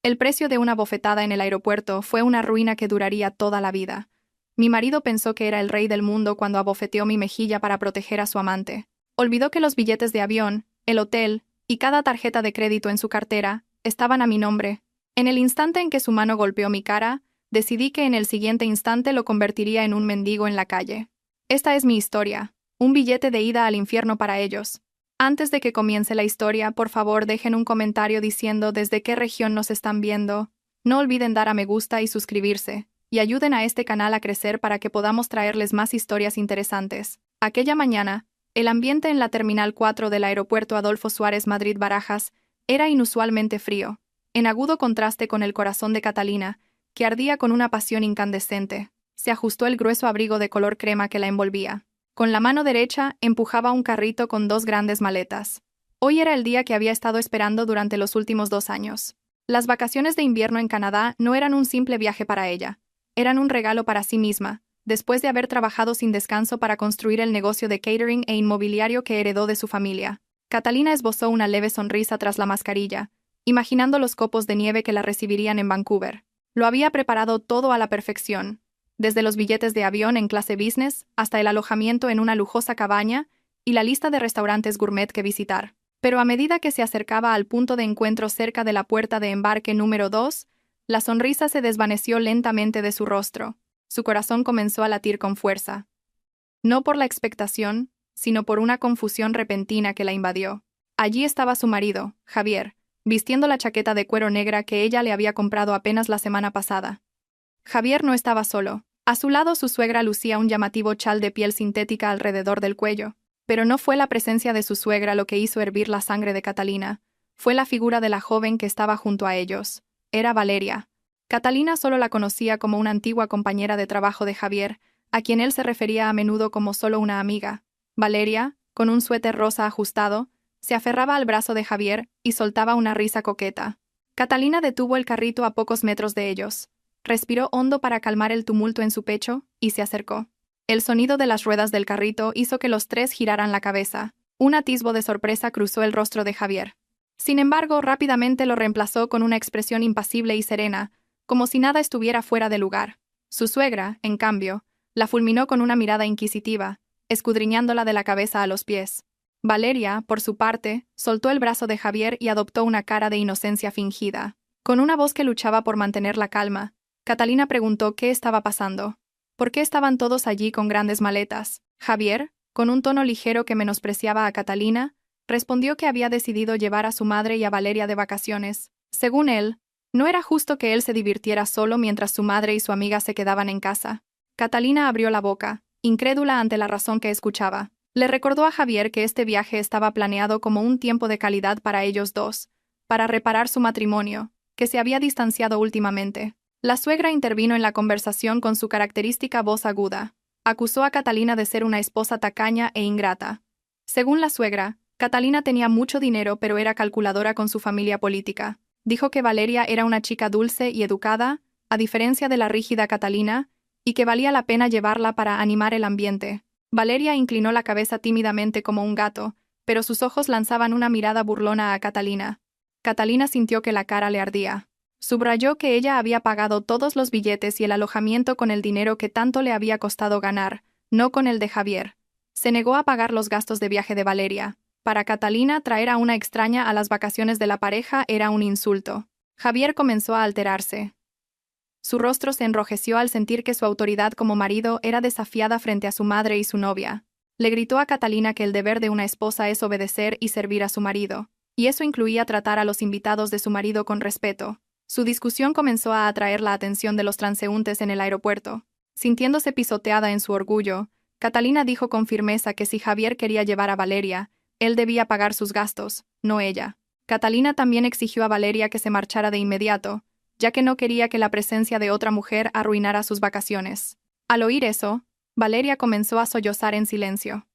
El precio de una bofetada en el aeropuerto fue una ruina que duraría toda la vida. Mi marido pensó que era el rey del mundo cuando abofeteó mi mejilla para proteger a su amante. Olvidó que los billetes de avión, el hotel y cada tarjeta de crédito en su cartera estaban a mi nombre. En el instante en que su mano golpeó mi cara, decidí que en el siguiente instante lo convertiría en un mendigo en la calle. Esta es mi historia, un billete de ida al infierno para ellos. Antes de que comience la historia, por favor dejen un comentario diciendo desde qué región nos están viendo. No olviden dar a me gusta y suscribirse, y ayuden a este canal a crecer para que podamos traerles más historias interesantes. Aquella mañana, el ambiente en la Terminal 4 del aeropuerto Adolfo Suárez Madrid-Barajas era inusualmente frío, en agudo contraste con el corazón de Catalina, que ardía con una pasión incandescente. Se ajustó el grueso abrigo de color crema que la envolvía. Con la mano derecha empujaba un carrito con 2 grandes maletas. Hoy era el día que había estado esperando durante los últimos 2 años. Las vacaciones de invierno en Canadá no eran un simple viaje para ella. Eran un regalo para sí misma, después de haber trabajado sin descanso para construir el negocio de catering e inmobiliario que heredó de su familia. Catalina esbozó una leve sonrisa tras la mascarilla, imaginando los copos de nieve que la recibirían en Vancouver. Lo había preparado todo a la perfección, desde los billetes de avión en clase business hasta el alojamiento en una lujosa cabaña y la lista de restaurantes gourmet que visitar. Pero a medida que se acercaba al punto de encuentro cerca de la puerta de embarque número 2, la sonrisa se desvaneció lentamente de su rostro. Su corazón comenzó a latir con fuerza. No por la expectación, sino por una confusión repentina que la invadió. Allí estaba su marido, Javier, vistiendo la chaqueta de cuero negra que ella le había comprado apenas la semana pasada. Javier no estaba solo. A su lado su suegra lucía un llamativo chal de piel sintética alrededor del cuello. Pero no fue la presencia de su suegra lo que hizo hervir la sangre de Catalina. Fue la figura de la joven que estaba junto a ellos. Era Valeria. Catalina solo la conocía como una antigua compañera de trabajo de Javier, a quien él se refería a menudo como solo una amiga. Valeria, con un suéter rosa ajustado, se aferraba al brazo de Javier y soltaba una risa coqueta. Catalina detuvo el carrito a pocos metros de ellos. Respiró hondo para calmar el tumulto en su pecho y se acercó. El sonido de las ruedas del carrito hizo que los 3 giraran la cabeza. Un atisbo de sorpresa cruzó el rostro de Javier. Sin embargo, rápidamente lo reemplazó con una expresión impasible y serena, como si nada estuviera fuera de lugar. Su suegra, en cambio, la fulminó con una mirada inquisitiva, escudriñándola de la cabeza a los pies. Valeria, por su parte, soltó el brazo de Javier y adoptó una cara de inocencia fingida. Con una voz que luchaba por mantener la calma, Catalina preguntó qué estaba pasando. ¿Por qué estaban todos allí con grandes maletas? Javier, con un tono ligero que menospreciaba a Catalina, respondió que había decidido llevar a su madre y a Valeria de vacaciones. Según él, no era justo que él se divirtiera solo mientras su madre y su amiga se quedaban en casa. Catalina abrió la boca, incrédula ante la razón que escuchaba. Le recordó a Javier que este viaje estaba planeado como un tiempo de calidad para ellos dos, para reparar su matrimonio, que se había distanciado últimamente. La suegra intervino en la conversación con su característica voz aguda. Acusó a Catalina de ser una esposa tacaña e ingrata. Según la suegra, Catalina tenía mucho dinero pero era calculadora con su familia política. Dijo que Valeria era una chica dulce y educada, a diferencia de la rígida Catalina, y que valía la pena llevarla para animar el ambiente. Valeria inclinó la cabeza tímidamente como un gato, pero sus ojos lanzaban una mirada burlona a Catalina. Catalina sintió que la cara le ardía. Subrayó que ella había pagado todos los billetes y el alojamiento con el dinero que tanto le había costado ganar, no con el de Javier. Se negó a pagar los gastos de viaje de Valeria. Para Catalina, traer a una extraña a las vacaciones de la pareja era un insulto. Javier comenzó a alterarse. Su rostro se enrojeció al sentir que su autoridad como marido era desafiada frente a su madre y su novia. Le gritó a Catalina que el deber de una esposa es obedecer y servir a su marido, y eso incluía tratar a los invitados de su marido con respeto. Su discusión comenzó a atraer la atención de los transeúntes en el aeropuerto. Sintiéndose pisoteada en su orgullo, Catalina dijo con firmeza que si Javier quería llevar a Valeria, él debía pagar sus gastos, no ella. Catalina también exigió a Valeria que se marchara de inmediato, ya que no quería que la presencia de otra mujer arruinara sus vacaciones. Al oír eso, Valeria comenzó a sollozar en silencio.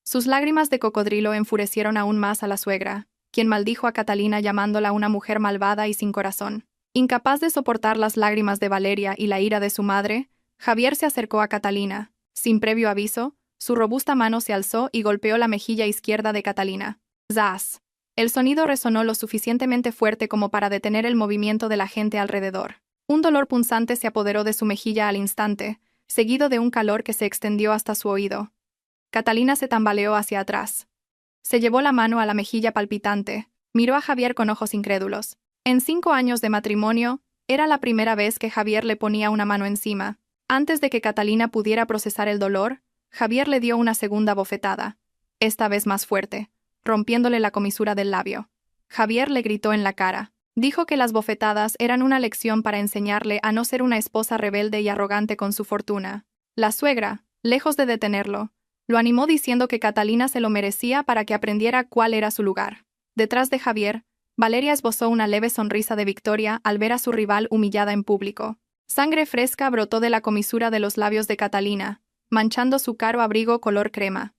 Sus lágrimas de cocodrilo enfurecieron aún más a la suegra, quien maldijo a Catalina llamándola una mujer malvada y sin corazón. Incapaz de soportar las lágrimas de Valeria y la ira de su madre, Javier se acercó a Catalina. Sin previo aviso, su robusta mano se alzó y golpeó la mejilla izquierda de Catalina. ¡Zas! El sonido resonó lo suficientemente fuerte como para detener el movimiento de la gente alrededor. Un dolor punzante se apoderó de su mejilla al instante, seguido de un calor que se extendió hasta su oído. Catalina se tambaleó hacia atrás. Se llevó la mano a la mejilla palpitante, miró a Javier con ojos incrédulos. En 5 años de matrimonio, era la primera vez que Javier le ponía una mano encima. Antes de que Catalina pudiera procesar el dolor, Javier le dio una segunda bofetada, esta vez más fuerte, rompiéndole la comisura del labio. Javier le gritó en la cara. Dijo que las bofetadas eran una lección para enseñarle a no ser una esposa rebelde y arrogante con su fortuna. La suegra, lejos de detenerlo, lo animó diciendo que Catalina se lo merecía para que aprendiera cuál era su lugar. Detrás de Javier, Valeria esbozó una leve sonrisa de victoria al ver a su rival humillada en público. Sangre fresca brotó de la comisura de los labios de Catalina, manchando su caro abrigo color crema.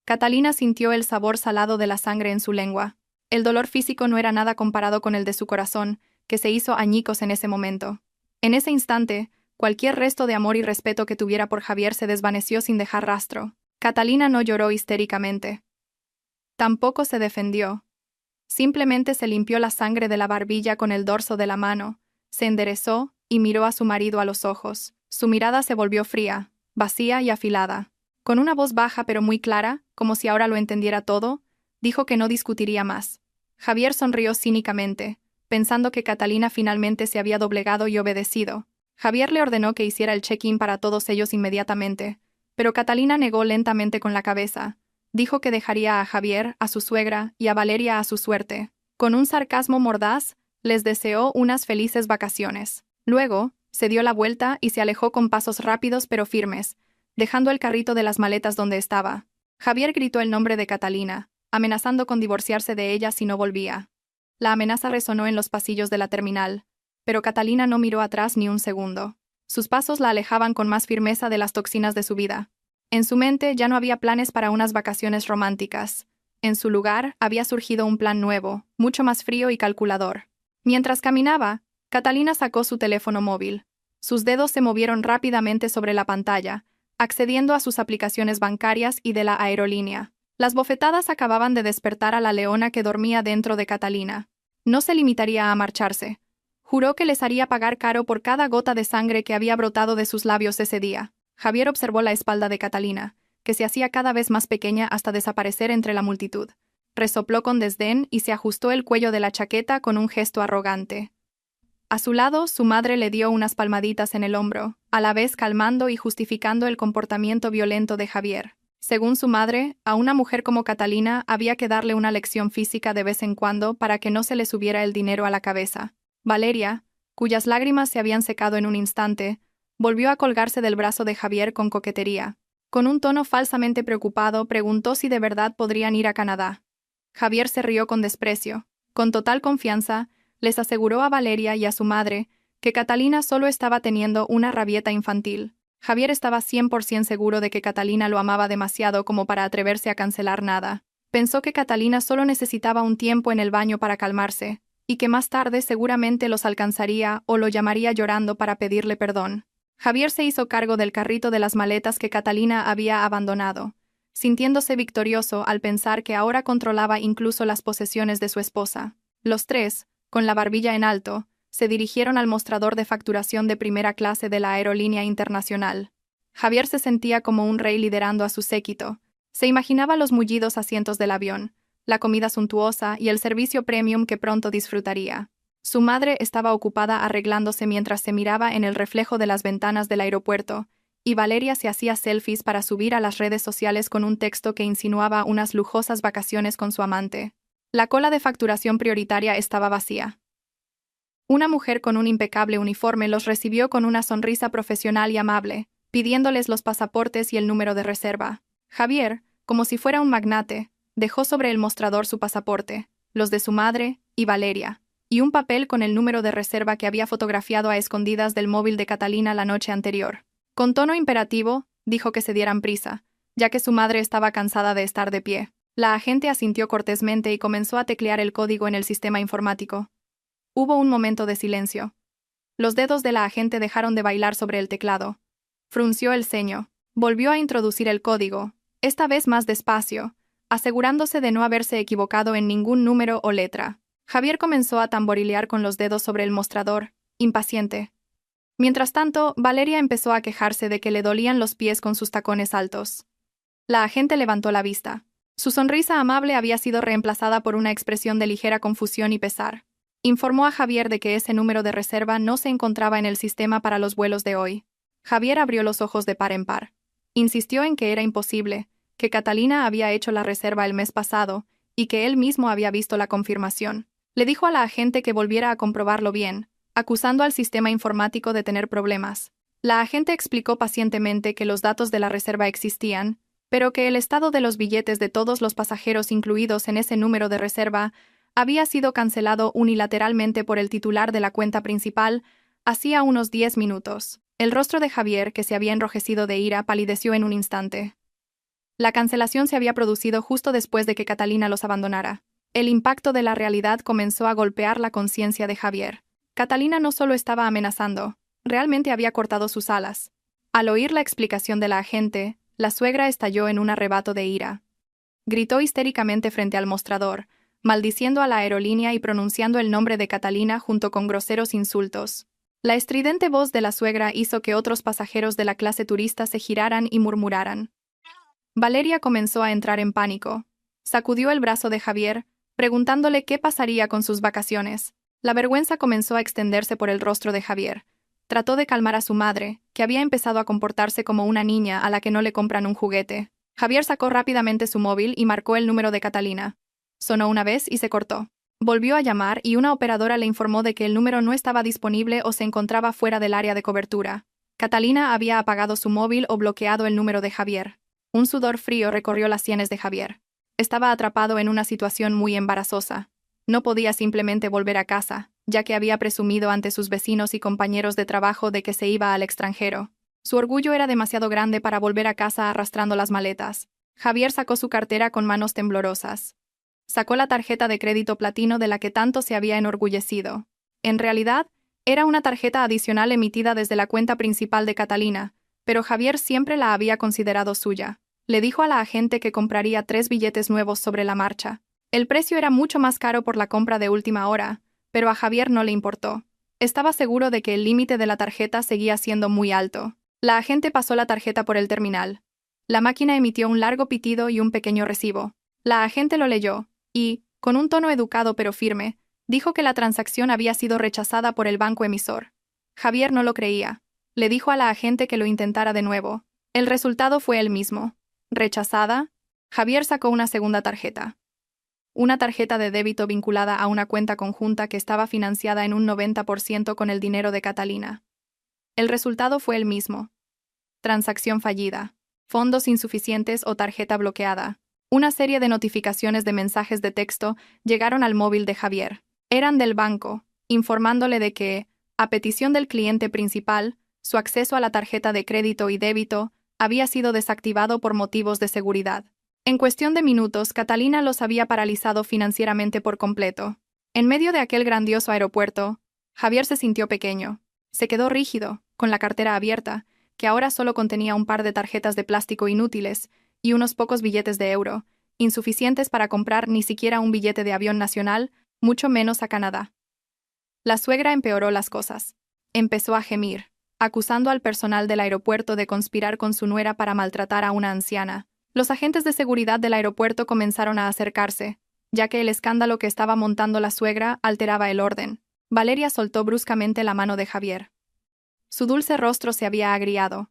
Catalina sintió el sabor salado de la sangre en su lengua. El dolor físico no era nada comparado con el de su corazón, que se hizo añicos en ese momento. En ese instante, cualquier resto de amor y respeto que tuviera por Javier se desvaneció sin dejar rastro. Catalina no lloró histéricamente. Tampoco se defendió. Simplemente se limpió la sangre de la barbilla con el dorso de la mano, se enderezó y miró a su marido a los ojos. Su mirada se volvió fría, vacía y afilada. Con una voz baja pero muy clara, como si ahora lo entendiera todo, dijo que no discutiría más. Javier sonrió cínicamente, pensando que Catalina finalmente se había doblegado y obedecido. Javier le ordenó que hiciera el check-in para todos ellos inmediatamente, pero Catalina negó lentamente con la cabeza. Dijo que dejaría a Javier, a su suegra y a Valeria a su suerte. Con un sarcasmo mordaz, les deseó unas felices vacaciones. Luego, se dio la vuelta y se alejó con pasos rápidos pero firmes, dejando el carrito de las maletas donde estaba. Javier gritó el nombre de Catalina, amenazando con divorciarse de ella si no volvía. La amenaza resonó en los pasillos de la terminal, pero Catalina no miró atrás ni un segundo. Sus pasos la alejaban con más firmeza de las toxinas de su vida. En su mente ya no había planes para unas vacaciones románticas. En su lugar había surgido un plan nuevo, mucho más frío y calculador. Mientras caminaba, Catalina sacó su teléfono móvil. Sus dedos se movieron rápidamente sobre la pantalla, accediendo a sus aplicaciones bancarias y de la aerolínea. Las bofetadas acababan de despertar a la leona que dormía dentro de Catalina. No se limitaría a marcharse. Juró que les haría pagar caro por cada gota de sangre que había brotado de sus labios ese día. Javier observó la espalda de Catalina, que se hacía cada vez más pequeña hasta desaparecer entre la multitud. Resopló con desdén y se ajustó el cuello de la chaqueta con un gesto arrogante. A su lado, su madre le dio unas palmaditas en el hombro, a la vez calmando y justificando el comportamiento violento de Javier. Según su madre, a una mujer como Catalina había que darle una lección física de vez en cuando para que no se le subiera el dinero a la cabeza. Valeria, cuyas lágrimas se habían secado en un instante, volvió a colgarse del brazo de Javier con coquetería. Con un tono falsamente preocupado, preguntó si de verdad podrían ir a Canadá. Javier se rió con desprecio. Con total confianza, les aseguró a Valeria y a su madre que Catalina solo estaba teniendo una rabieta infantil. Javier estaba 100% seguro de que Catalina lo amaba demasiado como para atreverse a cancelar nada. Pensó que Catalina solo necesitaba un tiempo en el baño para calmarse, y que más tarde seguramente los alcanzaría o lo llamaría llorando para pedirle perdón. Javier se hizo cargo del carrito de las maletas que Catalina había abandonado, sintiéndose victorioso al pensar que ahora controlaba incluso las posesiones de su esposa. Los tres, con la barbilla en alto, se dirigieron al mostrador de facturación de primera clase de la aerolínea internacional. Javier se sentía como un rey liderando a su séquito. Se imaginaba los mullidos asientos del avión, la comida suntuosa y el servicio premium que pronto disfrutaría. Su madre estaba ocupada arreglándose mientras se miraba en el reflejo de las ventanas del aeropuerto, y Valeria se hacía selfies para subir a las redes sociales con un texto que insinuaba unas lujosas vacaciones con su amante. La cola de facturación prioritaria estaba vacía. Una mujer con un impecable uniforme los recibió con una sonrisa profesional y amable, pidiéndoles los pasaportes y el número de reserva. Javier, como si fuera un magnate, dejó sobre el mostrador su pasaporte, los de su madre y Valeria, y un papel con el número de reserva que había fotografiado a escondidas del móvil de Catalina la noche anterior. Con tono imperativo, dijo que se dieran prisa, ya que su madre estaba cansada de estar de pie. La agente asintió cortésmente y comenzó a teclear el código en el sistema informático. Hubo un momento de silencio. Los dedos de la agente dejaron de bailar sobre el teclado. Frunció el ceño. Volvió a introducir el código, esta vez más despacio, asegurándose de no haberse equivocado en ningún número o letra. Javier comenzó a tamborilear con los dedos sobre el mostrador, impaciente. Mientras tanto, Valeria empezó a quejarse de que le dolían los pies con sus tacones altos. La agente levantó la vista. Su sonrisa amable había sido reemplazada por una expresión de ligera confusión y pesar. Informó a Javier de que ese número de reserva no se encontraba en el sistema para los vuelos de hoy. Javier abrió los ojos de par en par. Insistió en que era imposible, que Catalina había hecho la reserva el mes pasado y que él mismo había visto la confirmación. Le dijo a la agente que volviera a comprobarlo bien, acusando al sistema informático de tener problemas. La agente explicó pacientemente que los datos de la reserva existían, pero que el estado de los billetes de todos los pasajeros incluidos en ese número de reserva había sido cancelado unilateralmente por el titular de la cuenta principal hacía unos 10 minutos. El rostro de Javier, que se había enrojecido de ira, palideció en un instante. La cancelación se había producido justo después de que Catalina los abandonara. El impacto de la realidad comenzó a golpear la conciencia de Javier. Catalina no solo estaba amenazando, realmente había cortado sus alas. Al oír la explicación de la agente, la suegra estalló en un arrebato de ira. Gritó histéricamente frente al mostrador, maldiciendo a la aerolínea y pronunciando el nombre de Catalina junto con groseros insultos. La estridente voz de la suegra hizo que otros pasajeros de la clase turista se giraran y murmuraran. Valeria comenzó a entrar en pánico. Sacudió el brazo de Javier, preguntándole qué pasaría con sus vacaciones. La vergüenza comenzó a extenderse por el rostro de Javier. Trató de calmar a su madre, que había empezado a comportarse como una niña a la que no le compran un juguete. Javier sacó rápidamente su móvil y marcó el número de Catalina. Sonó una vez y se cortó. Volvió a llamar y una operadora le informó de que el número no estaba disponible o se encontraba fuera del área de cobertura. Catalina había apagado su móvil o bloqueado el número de Javier. Un sudor frío recorrió las sienes de Javier. Estaba atrapado en una situación muy embarazosa. No podía simplemente volver a casa, ya que había presumido ante sus vecinos y compañeros de trabajo de que se iba al extranjero. Su orgullo era demasiado grande para volver a casa arrastrando las maletas. Javier sacó su cartera con manos temblorosas. Sacó la tarjeta de crédito platino de la que tanto se había enorgullecido. En realidad, era una tarjeta adicional emitida desde la cuenta principal de Catalina, pero Javier siempre la había considerado suya. Le dijo a la agente que compraría 3 billetes nuevos sobre la marcha. El precio era mucho más caro por la compra de última hora, pero a Javier no le importó. Estaba seguro de que el límite de la tarjeta seguía siendo muy alto. La agente pasó la tarjeta por el terminal. La máquina emitió un largo pitido y un pequeño recibo. La agente lo leyó, y, con un tono educado pero firme, dijo que la transacción había sido rechazada por el banco emisor. Javier no lo creía. Le dijo a la agente que lo intentara de nuevo. El resultado fue el mismo. ¿Rechazada? Javier sacó una segunda tarjeta. Una tarjeta de débito vinculada a una cuenta conjunta que estaba financiada en un 90% con el dinero de Catalina. El resultado fue el mismo. Transacción fallida. Fondos insuficientes o tarjeta bloqueada. Una serie de notificaciones de mensajes de texto llegaron al móvil de Javier. Eran del banco, informándole de que, a petición del cliente principal, su acceso a la tarjeta de crédito y débito había sido desactivado por motivos de seguridad. En cuestión de minutos, Catalina los había paralizado financieramente por completo. En medio de aquel grandioso aeropuerto, Javier se sintió pequeño. Se quedó rígido, con la cartera abierta, que ahora solo contenía un par de tarjetas de plástico inútiles y unos pocos billetes de euro, insuficientes para comprar ni siquiera un billete de avión nacional, mucho menos a Canadá. La suegra empeoró las cosas. Empezó a gemir, acusando al personal del aeropuerto de conspirar con su nuera para maltratar a una anciana. Los agentes de seguridad del aeropuerto comenzaron a acercarse, ya que el escándalo que estaba montando la suegra alteraba el orden. Valeria soltó bruscamente la mano de Javier. Su dulce rostro se había agriado.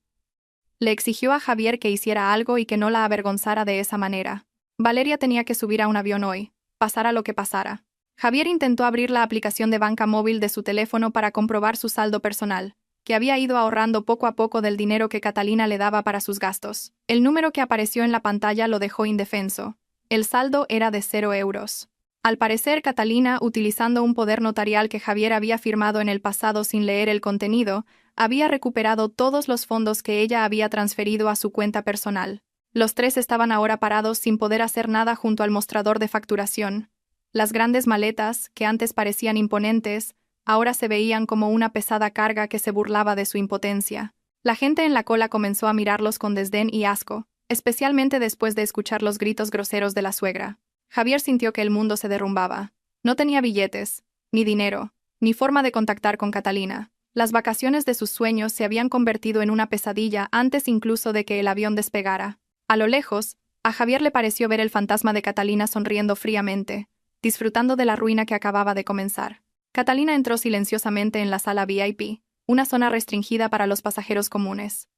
Le exigió a Javier que hiciera algo y que no la avergonzara de esa manera. Valeria tenía que subir a un avión hoy, pasara lo que pasara. Javier intentó abrir la aplicación de banca móvil de su teléfono para comprobar su saldo personal, que había ido ahorrando poco a poco del dinero que Catalina le daba para sus gastos. El número que apareció en la pantalla lo dejó indefenso. El saldo era de 0 euros. Al parecer, Catalina, utilizando un poder notarial que Javier había firmado en el pasado sin leer el contenido, había recuperado todos los fondos que ella había transferido a su cuenta personal. Los tres estaban ahora parados sin poder hacer nada junto al mostrador de facturación. Las grandes maletas, que antes parecían imponentes, ahora se veían como una pesada carga que se burlaba de su impotencia. La gente en la cola comenzó a mirarlos con desdén y asco. especialmente después de escuchar los gritos groseros de la suegra. Javier sintió que el mundo se derrumbaba. No tenía billetes, ni dinero, ni forma de contactar con Catalina. Las vacaciones de sus sueños se habían convertido en una pesadilla antes incluso de que el avión despegara. A lo lejos, a Javier le pareció ver el fantasma de Catalina sonriendo fríamente, disfrutando de la ruina que acababa de comenzar. Catalina entró silenciosamente en la sala VIP, una zona restringida para los pasajeros comunes.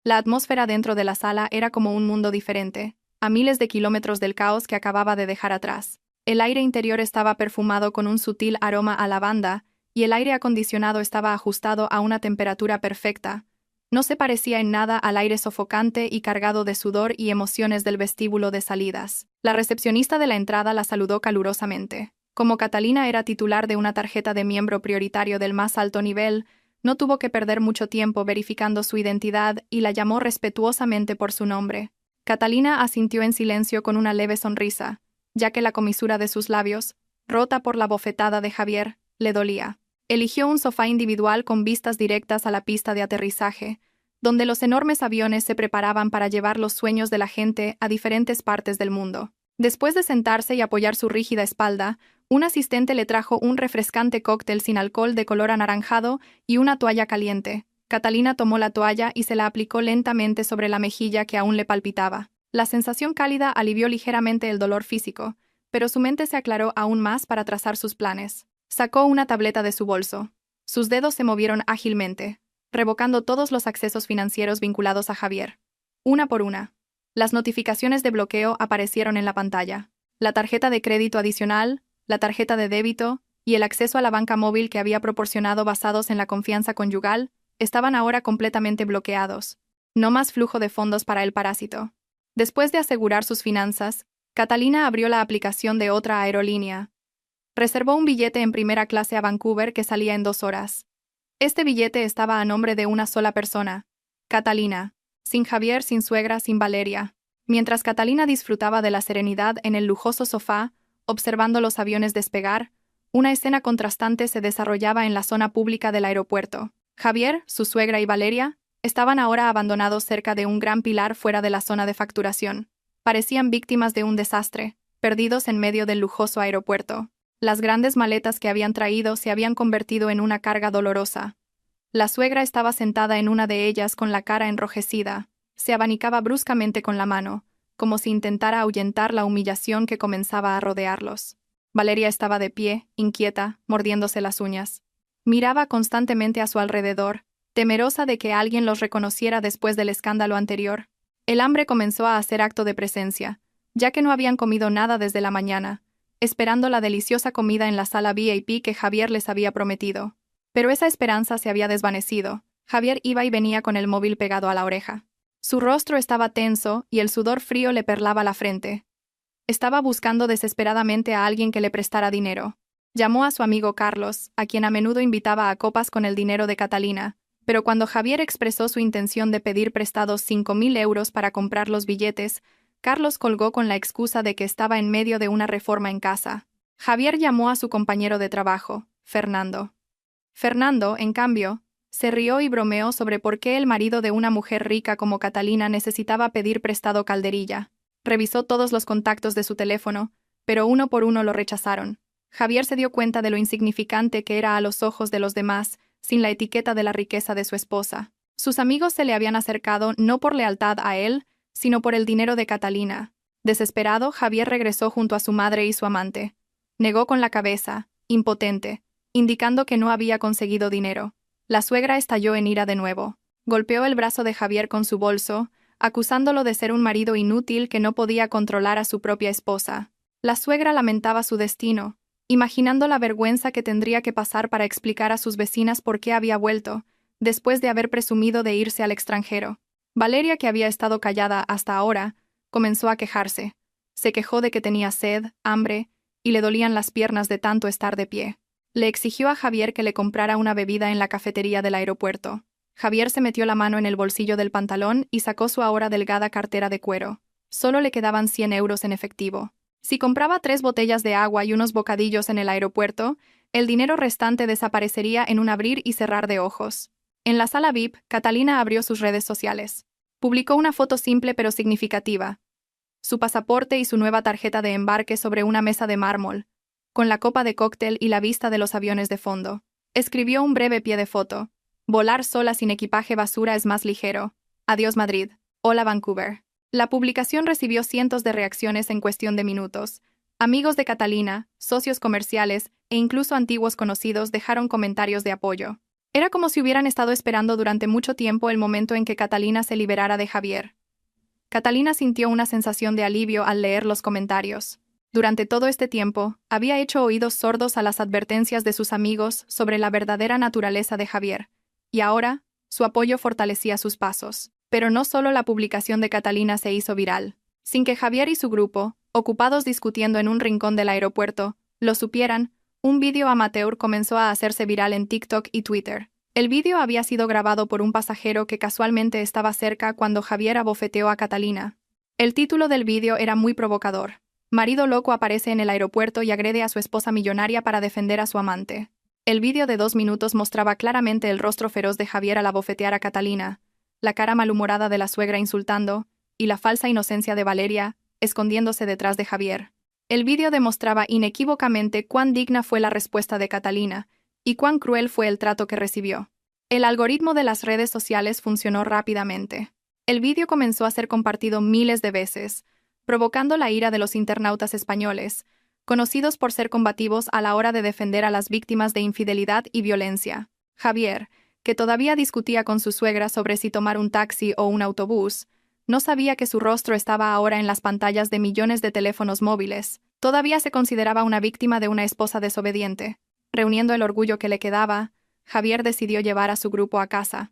La atmósfera dentro de la sala era como un mundo diferente, a miles de kilómetros del caos que acababa de dejar atrás. El aire interior estaba perfumado con un sutil aroma a lavanda, y el aire acondicionado estaba ajustado a una temperatura perfecta. No se parecía en nada al aire sofocante y cargado de sudor y emociones del vestíbulo de salidas. La recepcionista de la entrada la saludó calurosamente. Como Catalina era titular de una tarjeta de miembro prioritario del más alto nivel, no tuvo que perder mucho tiempo verificando su identidad y la llamó respetuosamente por su nombre. Catalina asintió en silencio con una leve sonrisa, ya que la comisura de sus labios, rota por la bofetada de Javier, le dolía. Eligió un sofá individual con vistas directas a la pista de aterrizaje, donde los enormes aviones se preparaban para llevar los sueños de la gente a diferentes partes del mundo. Después de sentarse y apoyar su rígida espalda, un asistente le trajo un refrescante cóctel sin alcohol de color anaranjado y una toalla caliente. Catalina tomó la toalla y se la aplicó lentamente sobre la mejilla que aún le palpitaba. La sensación cálida alivió ligeramente el dolor físico, pero su mente se aclaró aún más para trazar sus planes. Sacó una tableta de su bolso. Sus dedos se movieron ágilmente, revocando todos los accesos financieros vinculados a Javier. Una por una. Las notificaciones de bloqueo aparecieron en la pantalla. La tarjeta de crédito adicional, la tarjeta de débito y el acceso a la banca móvil que había proporcionado basados en la confianza conyugal estaban ahora completamente bloqueados. No más flujo de fondos para el parásito. Después de asegurar sus finanzas, Catalina abrió la aplicación de otra aerolínea. Reservó un billete en primera clase a Vancouver que salía en 2 horas. Este billete estaba a nombre de una sola persona, Catalina, sin Javier, sin suegra, sin Valeria. Mientras Catalina disfrutaba de la serenidad en el lujoso sofá, observando los aviones despegar, una escena contrastante se desarrollaba en la zona pública del aeropuerto. Javier, su suegra y Valeria estaban ahora abandonados cerca de un gran pilar fuera de la zona de facturación. Parecían víctimas de un desastre, perdidos en medio del lujoso aeropuerto. Las grandes maletas que habían traído se habían convertido en una carga dolorosa. La suegra estaba sentada en una de ellas con la cara enrojecida. Se abanicaba bruscamente con la mano, como si intentara ahuyentar la humillación que comenzaba a rodearlos. Valeria estaba de pie, inquieta, mordiéndose las uñas. Miraba constantemente a su alrededor, temerosa de que alguien los reconociera después del escándalo anterior. El hambre comenzó a hacer acto de presencia, ya que no habían comido nada desde la mañana, esperando la deliciosa comida en la sala VIP que Javier les había prometido. Pero esa esperanza se había desvanecido. Javier iba y venía con el móvil pegado a la oreja. Su rostro estaba tenso y el sudor frío le perlaba la frente. Estaba buscando desesperadamente a alguien que le prestara dinero. Llamó a su amigo Carlos, a quien a menudo invitaba a copas con el dinero de Catalina, pero cuando Javier expresó su intención de pedir prestados 5.000 euros para comprar los billetes, Carlos colgó con la excusa de que estaba en medio de una reforma en casa. Javier llamó a su compañero de trabajo, Fernando. Fernando, en cambio, se rió y bromeó sobre por qué el marido de una mujer rica como Catalina necesitaba pedir prestado calderilla. Revisó todos los contactos de su teléfono, pero uno por uno lo rechazaron. Javier se dio cuenta de lo insignificante que era a los ojos de los demás, sin la etiqueta de la riqueza de su esposa. Sus amigos se le habían acercado no por lealtad a él, sino por el dinero de Catalina. Desesperado, Javier regresó junto a su madre y su amante. Negó con la cabeza, impotente, indicando que no había conseguido dinero. La suegra estalló en ira de nuevo. Golpeó el brazo de Javier con su bolso, acusándolo de ser un marido inútil que no podía controlar a su propia esposa. La suegra lamentaba su destino, imaginando la vergüenza que tendría que pasar para explicar a sus vecinas por qué había vuelto, después de haber presumido de irse al extranjero. Valeria, que había estado callada hasta ahora, comenzó a quejarse. Se quejó de que tenía sed, hambre, y le dolían las piernas de tanto estar de pie. Le exigió a Javier que le comprara una bebida en la cafetería del aeropuerto. Javier se metió la mano en el bolsillo del pantalón y sacó su ahora delgada cartera de cuero. Solo le quedaban 100 euros en efectivo. Si compraba 3 botellas de agua y unos bocadillos en el aeropuerto, el dinero restante desaparecería en un abrir y cerrar de ojos. En la sala VIP, Catalina abrió sus redes sociales. Publicó una foto simple pero significativa: su pasaporte y su nueva tarjeta de embarque sobre una mesa de mármol, con la copa de cóctel y la vista de los aviones de fondo. Escribió un breve pie de foto: volar sola sin equipaje basura es más ligero. Adiós Madrid. Hola Vancouver. La publicación recibió cientos de reacciones en cuestión de minutos. Amigos de Catalina, socios comerciales e incluso antiguos conocidos dejaron comentarios de apoyo. Era como si hubieran estado esperando durante mucho tiempo el momento en que Catalina se liberara de Javier. Catalina sintió una sensación de alivio al leer los comentarios. Durante todo este tiempo, había hecho oídos sordos a las advertencias de sus amigos sobre la verdadera naturaleza de Javier, y ahora, su apoyo fortalecía sus pasos. Pero no solo la publicación de Catalina se hizo viral. Sin que Javier y su grupo, ocupados discutiendo en un rincón del aeropuerto, lo supieran, un vídeo amateur comenzó a hacerse viral en TikTok y Twitter. El vídeo había sido grabado por un pasajero que casualmente estaba cerca cuando Javier abofeteó a Catalina. El título del vídeo era muy provocador: marido loco aparece en el aeropuerto y agrede a su esposa millonaria para defender a su amante. El vídeo de 2 minutos mostraba claramente el rostro feroz de Javier al abofetear a Catalina, la cara malhumorada de la suegra insultando, y la falsa inocencia de Valeria, escondiéndose detrás de Javier. El vídeo demostraba inequívocamente cuán digna fue la respuesta de Catalina, y cuán cruel fue el trato que recibió. El algoritmo de las redes sociales funcionó rápidamente. El vídeo comenzó a ser compartido miles de veces, provocando la ira de los internautas españoles, conocidos por ser combativos a la hora de defender a las víctimas de infidelidad y violencia. Javier, que todavía discutía con su suegra sobre si tomar un taxi o un autobús, no sabía que su rostro estaba ahora en las pantallas de millones de teléfonos móviles. Todavía se consideraba una víctima de una esposa desobediente. Reuniendo el orgullo que le quedaba, Javier decidió llevar a su grupo a casa.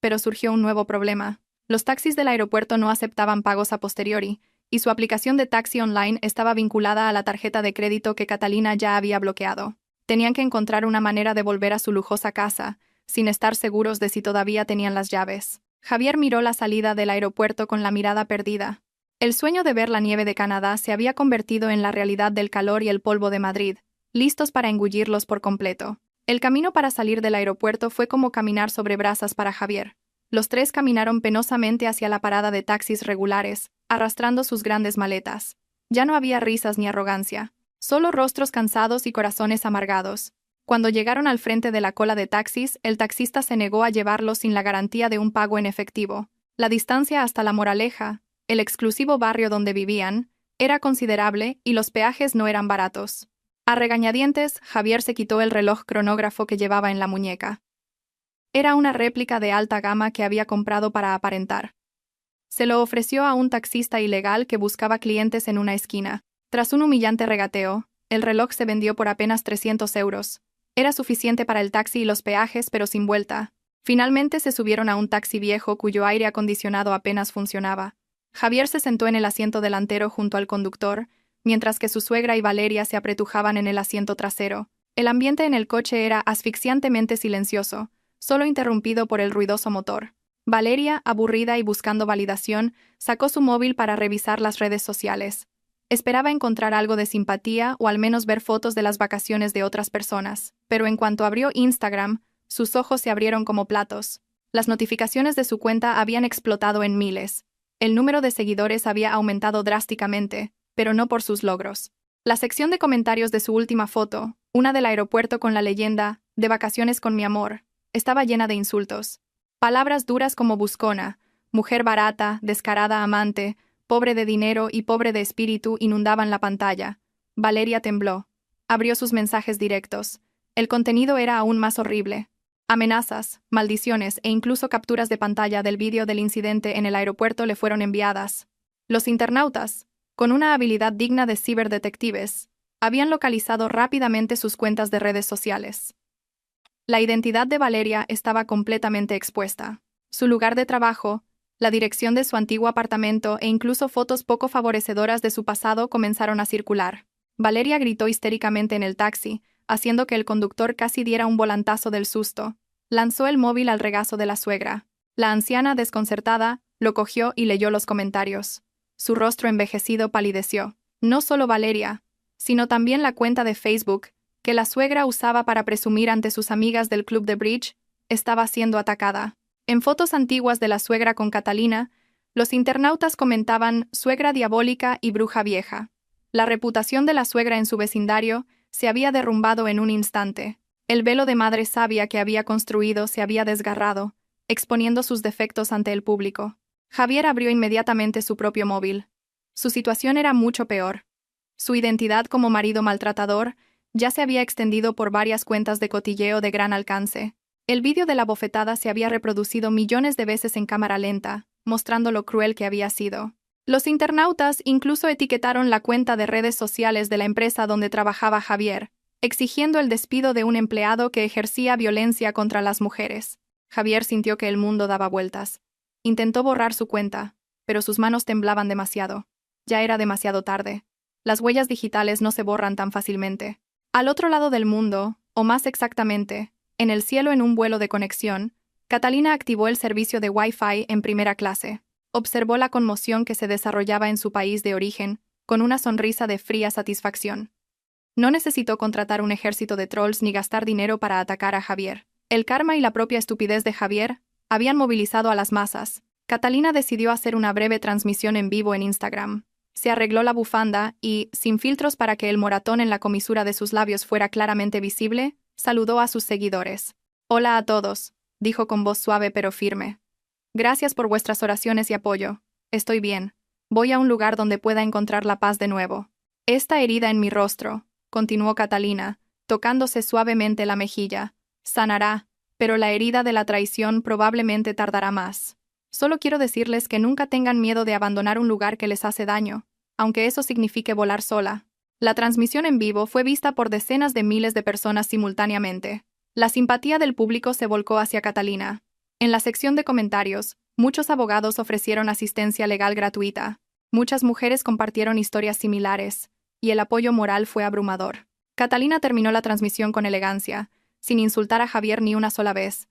Pero surgió un nuevo problema. Los taxis del aeropuerto no aceptaban pagos a posteriori, y su aplicación de taxi online estaba vinculada a la tarjeta de crédito que Catalina ya había bloqueado. Tenían que encontrar una manera de volver a su lujosa casa, sin estar seguros de si todavía tenían las llaves. Javier miró la salida del aeropuerto con la mirada perdida. El sueño de ver la nieve de Canadá se había convertido en la realidad del calor y el polvo de Madrid, listos para engullirlos por completo. El camino para salir del aeropuerto fue como caminar sobre brasas para Javier. Los tres caminaron penosamente hacia la parada de taxis regulares, arrastrando sus grandes maletas. Ya no había risas ni arrogancia, solo rostros cansados y corazones amargados. Cuando llegaron al frente de la cola de taxis, el taxista se negó a llevarlos sin la garantía de un pago en efectivo. La distancia hasta La Moraleja, el exclusivo barrio donde vivían, era considerable y los peajes no eran baratos. A regañadientes, Javier se quitó el reloj cronógrafo que llevaba en la muñeca. Era una réplica de alta gama que había comprado para aparentar. Se lo ofreció a un taxista ilegal que buscaba clientes en una esquina. Tras un humillante regateo, el reloj se vendió por apenas 300 euros. Era suficiente para el taxi y los peajes, pero sin vuelta. Finalmente se subieron a un taxi viejo cuyo aire acondicionado apenas funcionaba. Javier se sentó en el asiento delantero junto al conductor, mientras que su suegra y Valeria se apretujaban en el asiento trasero. El ambiente en el coche era asfixiantemente silencioso, solo interrumpido por el ruidoso motor. Valeria, aburrida y buscando validación, sacó su móvil para revisar las redes sociales. Esperaba encontrar algo de simpatía o al menos ver fotos de las vacaciones de otras personas, pero en cuanto abrió Instagram, sus ojos se abrieron como platos. Las notificaciones de su cuenta habían explotado en miles. El número de seguidores había aumentado drásticamente, pero no por sus logros. La sección de comentarios de su última foto, una del aeropuerto con la leyenda «De vacaciones con mi amor», estaba llena de insultos. Palabras duras como buscona, mujer barata, descarada amante, pobre de dinero y pobre de espíritu inundaban la pantalla. Valeria tembló. Abrió sus mensajes directos. El contenido era aún más horrible. Amenazas, maldiciones e incluso capturas de pantalla del vídeo del incidente en el aeropuerto le fueron enviadas. Los internautas, con una habilidad digna de ciberdetectives, habían localizado rápidamente sus cuentas de redes sociales. La identidad de Valeria estaba completamente expuesta. Su lugar de trabajo, la dirección de su antiguo apartamento e incluso fotos poco favorecedoras de su pasado comenzaron a circular. Valeria gritó histéricamente en el taxi, haciendo que el conductor casi diera un volantazo del susto. Lanzó el móvil al regazo de la suegra. La anciana, desconcertada, lo cogió y leyó los comentarios. Su rostro envejecido palideció. No solo Valeria, sino también la cuenta de Facebook, que la suegra usaba para presumir ante sus amigas del club de bridge, estaba siendo atacada. En fotos antiguas de la suegra con Catalina, los internautas comentaban suegra diabólica y bruja vieja. La reputación de la suegra en su vecindario se había derrumbado en un instante. El velo de madre sabia que había construido se había desgarrado, exponiendo sus defectos ante el público. Javier abrió inmediatamente su propio móvil. Su situación era mucho peor. Su identidad como marido maltratador ya se había extendido por varias cuentas de cotilleo de gran alcance. El vídeo de la bofetada se había reproducido millones de veces en cámara lenta, mostrando lo cruel que había sido. Los internautas incluso etiquetaron la cuenta de redes sociales de la empresa donde trabajaba Javier, exigiendo el despido de un empleado que ejercía violencia contra las mujeres. Javier sintió que el mundo daba vueltas. Intentó borrar su cuenta, pero sus manos temblaban demasiado. Ya era demasiado tarde. Las huellas digitales no se borran tan fácilmente. Al otro lado del mundo, o más exactamente, en el cielo en un vuelo de conexión, Catalina activó el servicio de Wi-Fi en primera clase. Observó la conmoción que se desarrollaba en su país de origen, con una sonrisa de fría satisfacción. No necesitó contratar un ejército de trolls ni gastar dinero para atacar a Javier. El karma y la propia estupidez de Javier habían movilizado a las masas. Catalina decidió hacer una breve transmisión en vivo en Instagram. Se arregló la bufanda y, sin filtros para que el moratón en la comisura de sus labios fuera claramente visible, saludó a sus seguidores. «Hola a todos», dijo con voz suave pero firme. «Gracias por vuestras oraciones y apoyo. Estoy bien. Voy a un lugar donde pueda encontrar la paz de nuevo. Esta herida en mi rostro», continuó Catalina, tocándose suavemente la mejilla, «sanará, pero la herida de la traición probablemente tardará más. Solo quiero decirles que nunca tengan miedo de abandonar un lugar que les hace daño, aunque eso signifique volar sola». La transmisión en vivo fue vista por decenas de miles de personas simultáneamente. La simpatía del público se volcó hacia Catalina. En la sección de comentarios, muchos abogados ofrecieron asistencia legal gratuita. Muchas mujeres compartieron historias similares, y el apoyo moral fue abrumador. Catalina terminó la transmisión con elegancia, sin insultar a Javier ni una sola vez,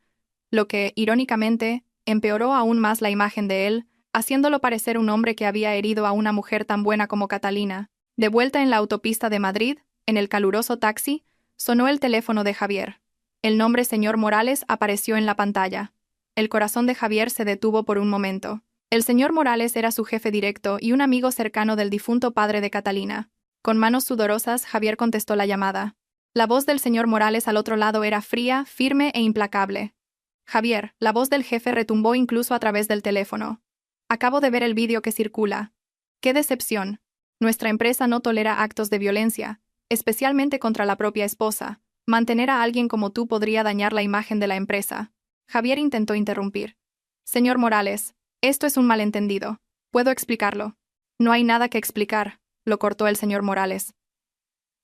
lo que, irónicamente, empeoró aún más la imagen de él, haciéndolo parecer un hombre que había herido a una mujer tan buena como Catalina. De vuelta en la autopista de Madrid, en el caluroso taxi, sonó el teléfono de Javier. El nombre señor Morales apareció en la pantalla. El corazón de Javier se detuvo por un momento. El señor Morales era su jefe directo y un amigo cercano del difunto padre de Catalina. Con manos sudorosas, Javier contestó la llamada. La voz del señor Morales al otro lado era fría, firme e implacable. «Javier», la voz del jefe retumbó incluso a través del teléfono. «Acabo de ver el vídeo que circula. ¡Qué decepción! Nuestra empresa no tolera actos de violencia, especialmente contra la propia esposa. Mantener a alguien como tú podría dañar la imagen de la empresa». Javier intentó interrumpir. «Señor Morales, esto es un malentendido. Puedo explicarlo». «No hay nada que explicar», lo cortó el señor Morales.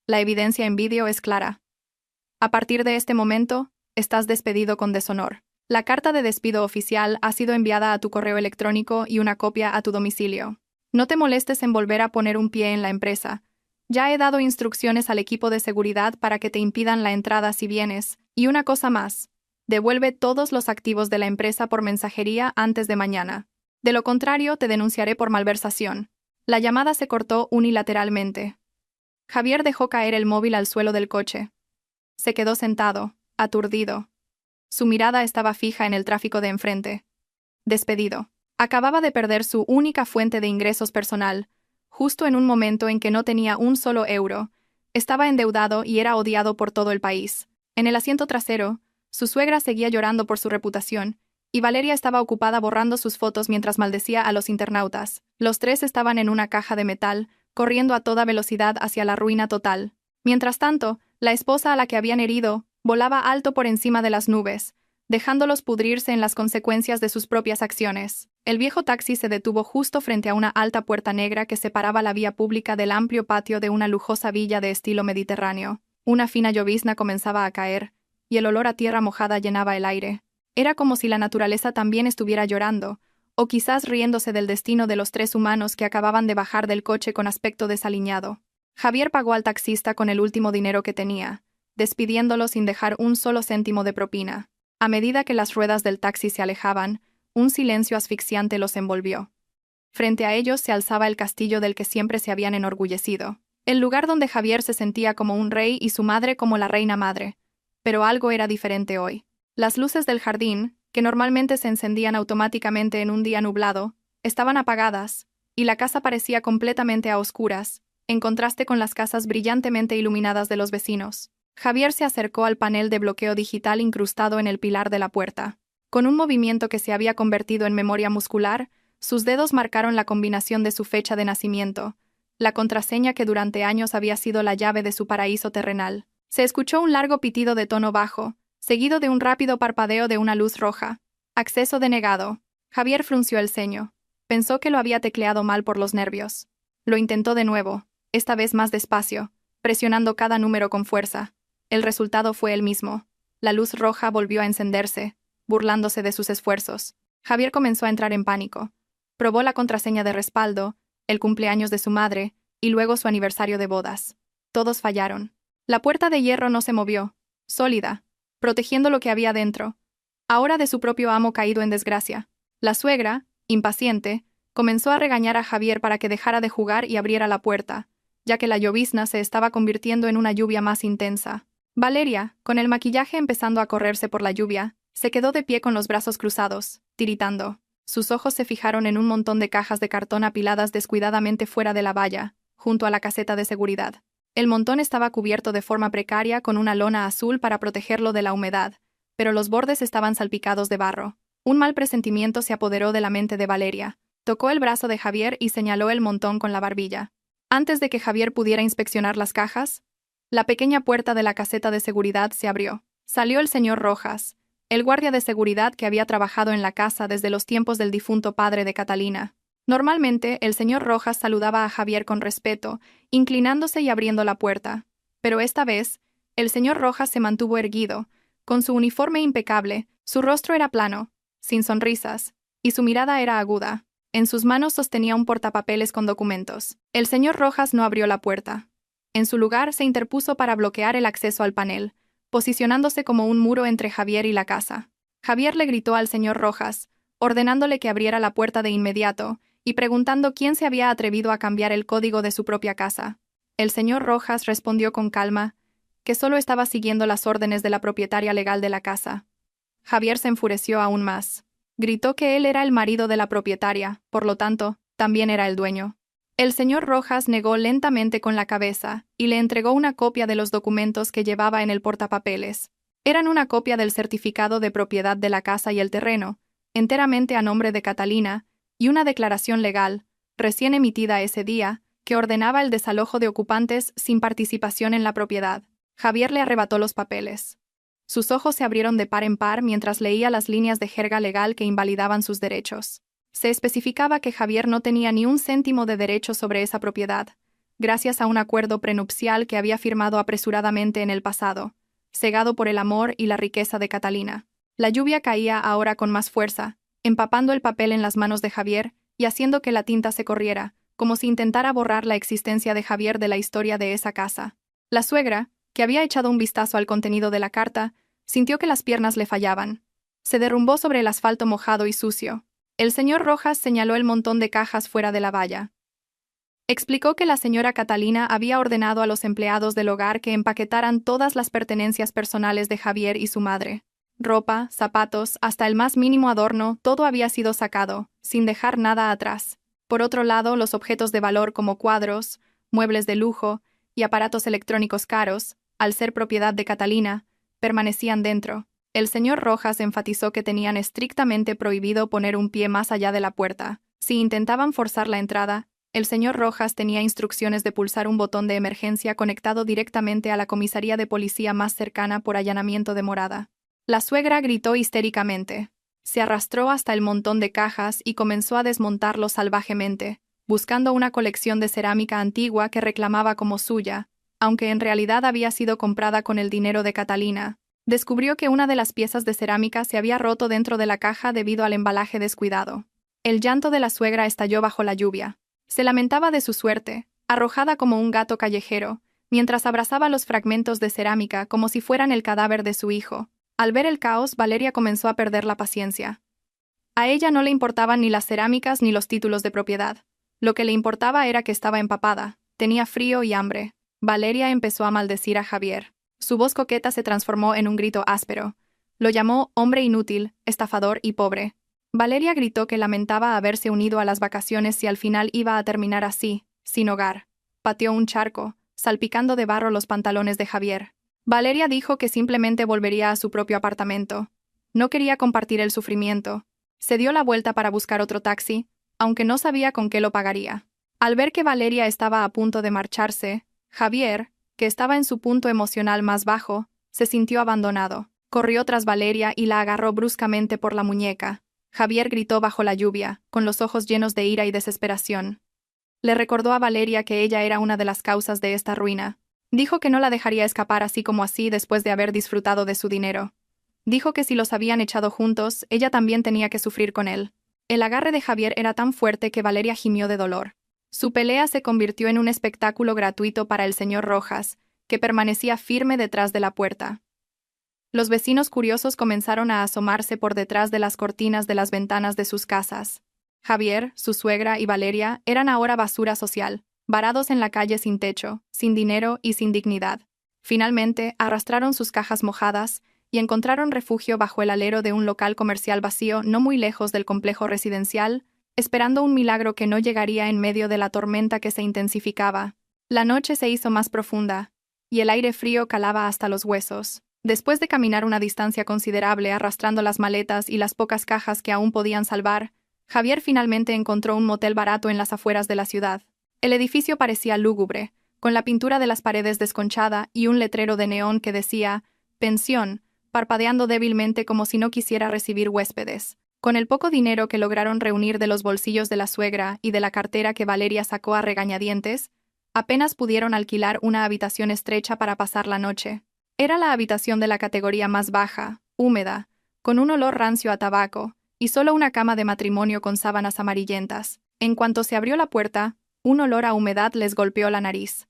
«La evidencia en vídeo es clara. A partir de este momento, estás despedido con deshonor. La carta de despido oficial ha sido enviada a tu correo electrónico y una copia a tu domicilio. No te molestes en volver a poner un pie en la empresa. Ya he dado instrucciones al equipo de seguridad para que te impidan la entrada si vienes. Y una cosa más. Devuelve todos los activos de la empresa por mensajería antes de mañana. De lo contrario, te denunciaré por malversación». La llamada se cortó unilateralmente. Javier dejó caer el móvil al suelo del coche. Se quedó sentado, aturdido. Su mirada estaba fija en el tráfico de enfrente. Despedido. Acababa de perder su única fuente de ingresos personal, justo en un momento en que no tenía un solo euro. Estaba endeudado y era odiado por todo el país. En el asiento trasero, su suegra seguía llorando por su reputación, y Valeria estaba ocupada borrando sus fotos mientras maldecía a los internautas. Los tres estaban en una caja de metal, corriendo a toda velocidad hacia la ruina total. Mientras tanto, la esposa a la que habían herido volaba alto por encima de las nubes, dejándolos pudrirse en las consecuencias de sus propias acciones. El viejo taxi se detuvo justo frente a una alta puerta negra que separaba la vía pública del amplio patio de una lujosa villa de estilo mediterráneo. Una fina llovizna comenzaba a caer, y el olor a tierra mojada llenaba el aire. Era como si la naturaleza también estuviera llorando, o quizás riéndose del destino de los tres humanos que acababan de bajar del coche con aspecto desaliñado. Javier pagó al taxista con el último dinero que tenía, despidiéndolo sin dejar un solo céntimo de propina. A medida que las ruedas del taxi se alejaban, un silencio asfixiante los envolvió. Frente a ellos se alzaba el castillo del que siempre se habían enorgullecido, el lugar donde Javier se sentía como un rey y su madre como la reina madre. Pero algo era diferente hoy. Las luces del jardín, que normalmente se encendían automáticamente en un día nublado, estaban apagadas, y la casa parecía completamente a oscuras, en contraste con las casas brillantemente iluminadas de los vecinos. Javier se acercó al panel de bloqueo digital incrustado en el pilar de la puerta. Con un movimiento que se había convertido en memoria muscular, sus dedos marcaron la combinación de su fecha de nacimiento, la contraseña que durante años había sido la llave de su paraíso terrenal. Se escuchó un largo pitido de tono bajo, seguido de un rápido parpadeo de una luz roja. Acceso denegado. Javier frunció el ceño. Pensó que lo había tecleado mal por los nervios. Lo intentó de nuevo, esta vez más despacio, presionando cada número con fuerza. El resultado fue el mismo. La luz roja volvió a encenderse, burlándose de sus esfuerzos. Javier comenzó a entrar en pánico. Probó la contraseña de respaldo, el cumpleaños de su madre, y luego su aniversario de bodas. Todos fallaron. La puerta de hierro no se movió, sólida, protegiendo lo que había dentro, ahora de su propio amo caído en desgracia. La suegra, impaciente, comenzó a regañar a Javier para que dejara de jugar y abriera la puerta, ya que la llovizna se estaba convirtiendo en una lluvia más intensa. Valeria, con el maquillaje empezando a correrse por la lluvia, se quedó de pie con los brazos cruzados, tiritando. Sus ojos se fijaron en un montón de cajas de cartón apiladas descuidadamente fuera de la valla, junto a la caseta de seguridad. El montón estaba cubierto de forma precaria con una lona azul para protegerlo de la humedad, pero los bordes estaban salpicados de barro. Un mal presentimiento se apoderó de la mente de Valeria. Tocó el brazo de Javier y señaló el montón con la barbilla. Antes de que Javier pudiera inspeccionar las cajas, la pequeña puerta de la caseta de seguridad se abrió. Salió el señor Rojas, el guardia de seguridad que había trabajado en la casa desde los tiempos del difunto padre de Catalina. Normalmente, el señor Rojas saludaba a Javier con respeto, inclinándose y abriendo la puerta. Pero esta vez, el señor Rojas se mantuvo erguido, con su uniforme impecable, su rostro era plano, sin sonrisas, y su mirada era aguda. En sus manos sostenía un portapapeles con documentos. El señor Rojas no abrió la puerta. En su lugar se interpuso para bloquear el acceso al panel, posicionándose como un muro entre Javier y la casa. Javier le gritó al señor Rojas, ordenándole que abriera la puerta de inmediato, y preguntando quién se había atrevido a cambiar el código de su propia casa. El señor Rojas respondió con calma, que solo estaba siguiendo las órdenes de la propietaria legal de la casa. Javier se enfureció aún más. Gritó que él era el marido de la propietaria, por lo tanto, también era el dueño. El señor Rojas negó lentamente con la cabeza y le entregó una copia de los documentos que llevaba en el portapapeles. Eran una copia del certificado de propiedad de la casa y el terreno, enteramente a nombre de Catalina, y una declaración legal, recién emitida ese día, que ordenaba el desalojo de ocupantes sin participación en la propiedad. Javier le arrebató los papeles. Sus ojos se abrieron de par en par mientras leía las líneas de jerga legal que invalidaban sus derechos. Se especificaba que Javier no tenía ni un céntimo de derecho sobre esa propiedad, gracias a un acuerdo prenupcial que había firmado apresuradamente en el pasado, cegado por el amor y la riqueza de Catalina. La lluvia caía ahora con más fuerza, empapando el papel en las manos de Javier y haciendo que la tinta se corriera, como si intentara borrar la existencia de Javier de la historia de esa casa. La suegra, que había echado un vistazo al contenido de la carta, sintió que las piernas le fallaban. Se derrumbó sobre el asfalto mojado y sucio. El señor Rojas señaló el montón de cajas fuera de la valla. Explicó que la señora Catalina había ordenado a los empleados del hogar que empaquetaran todas las pertenencias personales de Javier y su madre. Ropa, zapatos, hasta el más mínimo adorno, todo había sido sacado, sin dejar nada atrás. Por otro lado, los objetos de valor como cuadros, muebles de lujo y aparatos electrónicos caros, al ser propiedad de Catalina, permanecían dentro. El señor Rojas enfatizó que tenían estrictamente prohibido poner un pie más allá de la puerta. Si intentaban forzar la entrada, el señor Rojas tenía instrucciones de pulsar un botón de emergencia conectado directamente a la comisaría de policía más cercana por allanamiento de morada. La suegra gritó histéricamente. Se arrastró hasta el montón de cajas y comenzó a desmontarlo salvajemente, buscando una colección de cerámica antigua que reclamaba como suya, aunque en realidad había sido comprada con el dinero de Catalina. Descubrió que una de las piezas de cerámica se había roto dentro de la caja debido al embalaje descuidado. El llanto de la suegra estalló bajo la lluvia. Se lamentaba de su suerte, arrojada como un gato callejero, mientras abrazaba los fragmentos de cerámica como si fueran el cadáver de su hijo. Al ver el caos, Valeria comenzó a perder la paciencia. A ella no le importaban ni las cerámicas ni los títulos de propiedad. Lo que le importaba era que estaba empapada, tenía frío y hambre. Valeria empezó a maldecir a Javier. Su voz coqueta se transformó en un grito áspero. Lo llamó hombre inútil, estafador y pobre. Valeria gritó que lamentaba haberse unido a las vacaciones si al final iba a terminar así, sin hogar. Pateó un charco, salpicando de barro los pantalones de Javier. Valeria dijo que simplemente volvería a su propio apartamento. No quería compartir el sufrimiento. Se dio la vuelta para buscar otro taxi, aunque no sabía con qué lo pagaría. Al ver que Valeria estaba a punto de marcharse, Javier, que estaba en su punto emocional más bajo, se sintió abandonado. Corrió tras Valeria y la agarró bruscamente por la muñeca. Javier gritó bajo la lluvia, con los ojos llenos de ira y desesperación. Le recordó a Valeria que ella era una de las causas de esta ruina. Dijo que no la dejaría escapar así como así después de haber disfrutado de su dinero. Dijo que si los habían echado juntos, ella también tenía que sufrir con él. El agarre de Javier era tan fuerte que Valeria gimió de dolor. Su pelea se convirtió en un espectáculo gratuito para el señor Rojas, que permanecía firme detrás de la puerta. Los vecinos curiosos comenzaron a asomarse por detrás de las cortinas de las ventanas de sus casas. Javier, su suegra y Valeria eran ahora basura social, varados en la calle sin techo, sin dinero y sin dignidad. Finalmente, arrastraron sus cajas mojadas y encontraron refugio bajo el alero de un local comercial vacío no muy lejos del complejo residencial, esperando un milagro que no llegaría en medio de la tormenta que se intensificaba. La noche se hizo más profunda, y el aire frío calaba hasta los huesos. Después de caminar una distancia considerable arrastrando las maletas y las pocas cajas que aún podían salvar, Javier finalmente encontró un motel barato en las afueras de la ciudad. El edificio parecía lúgubre, con la pintura de las paredes desconchada y un letrero de neón que decía «Pensión», parpadeando débilmente como si no quisiera recibir huéspedes. Con el poco dinero que lograron reunir de los bolsillos de la suegra y de la cartera que Valeria sacó a regañadientes, apenas pudieron alquilar una habitación estrecha para pasar la noche. Era la habitación de la categoría más baja, húmeda, con un olor rancio a tabaco, y solo una cama de matrimonio con sábanas amarillentas. En cuanto se abrió la puerta, un olor a humedad les golpeó la nariz.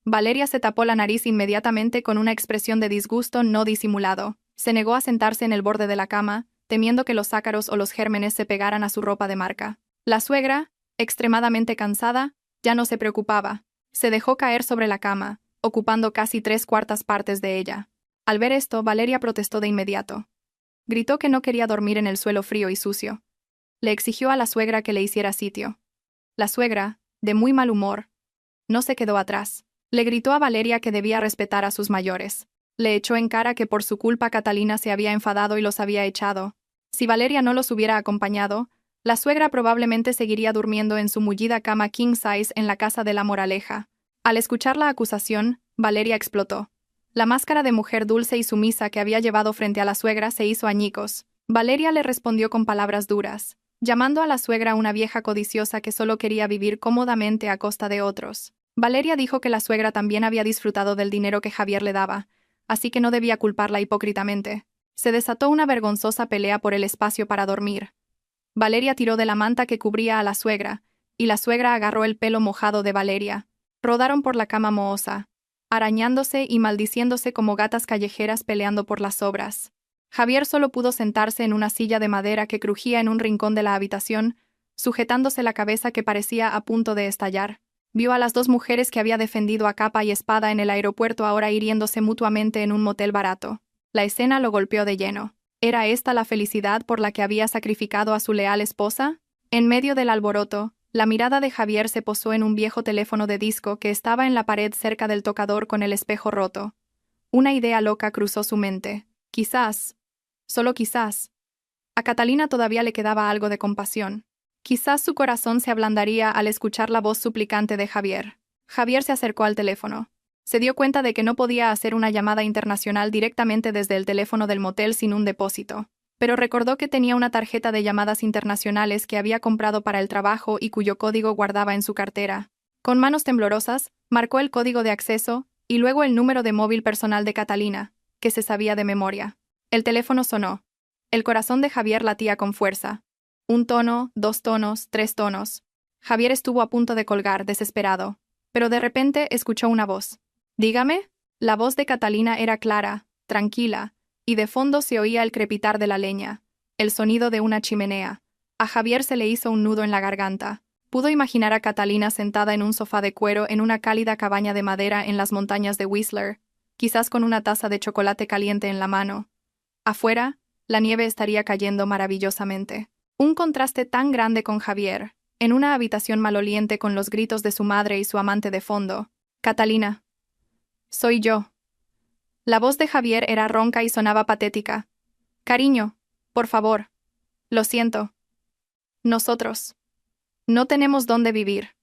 Valeria se tapó la nariz inmediatamente con una expresión de disgusto no disimulado. Se negó a sentarse en el borde de la cama, temiendo que los ácaros o los gérmenes se pegaran a su ropa de marca. La suegra, extremadamente cansada, ya no se preocupaba. Se dejó caer sobre la cama, ocupando casi 3/4 partes de ella. Al ver esto, Valeria protestó de inmediato. Gritó que no quería dormir en el suelo frío y sucio. Le exigió a la suegra que le hiciera sitio. La suegra, de muy mal humor, no se quedó atrás. Le gritó a Valeria que debía respetar a sus mayores. Le echó en cara que por su culpa Catalina se había enfadado y los había echado. Si Valeria no los hubiera acompañado, la suegra probablemente seguiría durmiendo en su mullida cama king size en la casa de la Moraleja. Al escuchar la acusación, Valeria explotó. La máscara de mujer dulce y sumisa que había llevado frente a la suegra se hizo añicos. Valeria le respondió con palabras duras, llamando a la suegra una vieja codiciosa que solo quería vivir cómodamente a costa de otros. Valeria dijo que la suegra también había disfrutado del dinero que Javier le daba, así que no debía culparla hipócritamente. Se desató una vergonzosa pelea por el espacio para dormir. Valeria tiró de la manta que cubría a la suegra, y la suegra agarró el pelo mojado de Valeria. Rodaron por la cama mohosa, arañándose y maldiciéndose como gatas callejeras peleando por las sobras. Javier solo pudo sentarse en una silla de madera que crujía en un rincón de la habitación, sujetándose la cabeza que parecía a punto de estallar. Vio a las dos mujeres que había defendido a capa y espada en el aeropuerto ahora hiriéndose mutuamente en un motel barato. La escena lo golpeó de lleno. ¿Era esta la felicidad por la que había sacrificado a su leal esposa? En medio del alboroto, la mirada de Javier se posó en un viejo teléfono de disco que estaba en la pared cerca del tocador con el espejo roto. Una idea loca cruzó su mente. Quizás, solo quizás, a Catalina todavía le quedaba algo de compasión. Quizás su corazón se ablandaría al escuchar la voz suplicante de Javier. Javier se acercó al teléfono. Se dio cuenta de que no podía hacer una llamada internacional directamente desde el teléfono del motel sin un depósito, pero recordó que tenía una tarjeta de llamadas internacionales que había comprado para el trabajo y cuyo código guardaba en su cartera. Con manos temblorosas, marcó el código de acceso y luego el número de móvil personal de Catalina, que se sabía de memoria. El teléfono sonó. El corazón de Javier latía con fuerza. 1 tono, 2 tonos, 3 tonos. Javier estuvo a punto de colgar, desesperado, pero de repente escuchó una voz. «Dígame». La voz de Catalina era clara, tranquila, y de fondo se oía el crepitar de la leña, el sonido de una chimenea. A Javier se le hizo un nudo en la garganta. Pudo imaginar a Catalina sentada en un sofá de cuero en una cálida cabaña de madera en las montañas de Whistler, quizás con una taza de chocolate caliente en la mano. Afuera, la nieve estaría cayendo maravillosamente. Un contraste tan grande con Javier, en una habitación maloliente con los gritos de su madre y su amante de fondo. Catalina. Soy yo. La voz de Javier era ronca y sonaba patética. Cariño, por favor. Lo siento. Nosotros. No tenemos dónde vivir.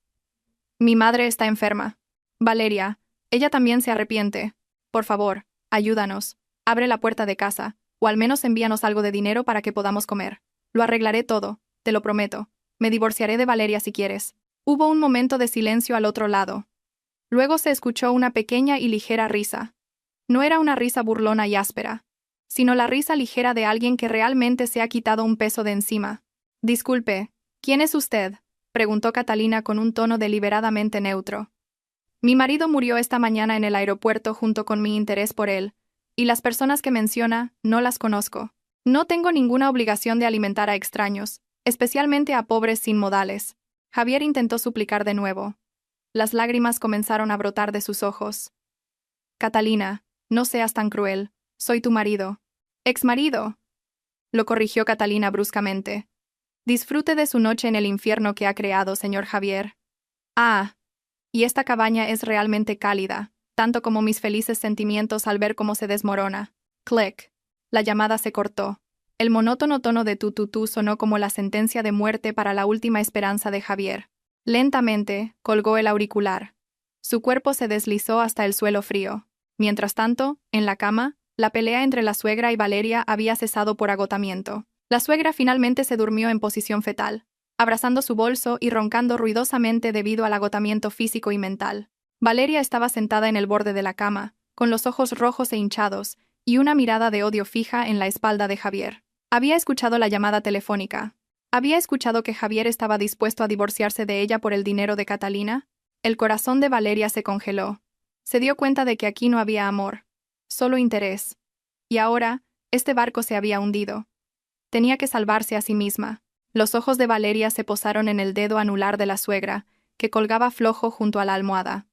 Mi madre está enferma. Valeria, ella también se arrepiente. Por favor, ayúdanos. Abre la puerta de casa, o al menos envíanos algo de dinero para que podamos comer. Lo arreglaré todo, te lo prometo. Me divorciaré de Valeria si quieres. Hubo un momento de silencio al otro lado. Luego se escuchó una pequeña y ligera risa. No era una risa burlona y áspera, sino la risa ligera de alguien que realmente se ha quitado un peso de encima. Disculpe, ¿quién es usted?, preguntó Catalina con un tono deliberadamente neutro. Mi marido murió esta mañana en el aeropuerto junto con mi interés por él, y las personas que menciona no las conozco. No tengo ninguna obligación de alimentar a extraños, especialmente a pobres sin modales. Javier intentó suplicar de nuevo. Las lágrimas comenzaron a brotar de sus ojos. Catalina, no seas tan cruel. Soy tu marido. ¿Exmarido?, lo corrigió Catalina bruscamente. Disfrute de su noche en el infierno que ha creado, señor Javier. Ah, y esta cabaña es realmente cálida, tanto como mis felices sentimientos al ver cómo se desmorona. Clic. La llamada se cortó. El monótono tono de tu sonó como la sentencia de muerte para la última esperanza de Javier. Lentamente, colgó el auricular. Su cuerpo se deslizó hasta el suelo frío. Mientras tanto, en la cama, la pelea entre la suegra y Valeria había cesado por agotamiento. La suegra finalmente se durmió en posición fetal, abrazando su bolso y roncando ruidosamente debido al agotamiento físico y mental. Valeria estaba sentada en el borde de la cama, con los ojos rojos e hinchados, y una mirada de odio fija en la espalda de Javier. Había escuchado la llamada telefónica. Había escuchado que Javier estaba dispuesto a divorciarse de ella por el dinero de Catalina. El corazón de Valeria se congeló. Se dio cuenta de que aquí no había amor, solo interés. Y ahora, este barco se había hundido. Tenía que salvarse a sí misma. Los ojos de Valeria se posaron en el dedo anular de la suegra, que colgaba flojo junto a la almohada.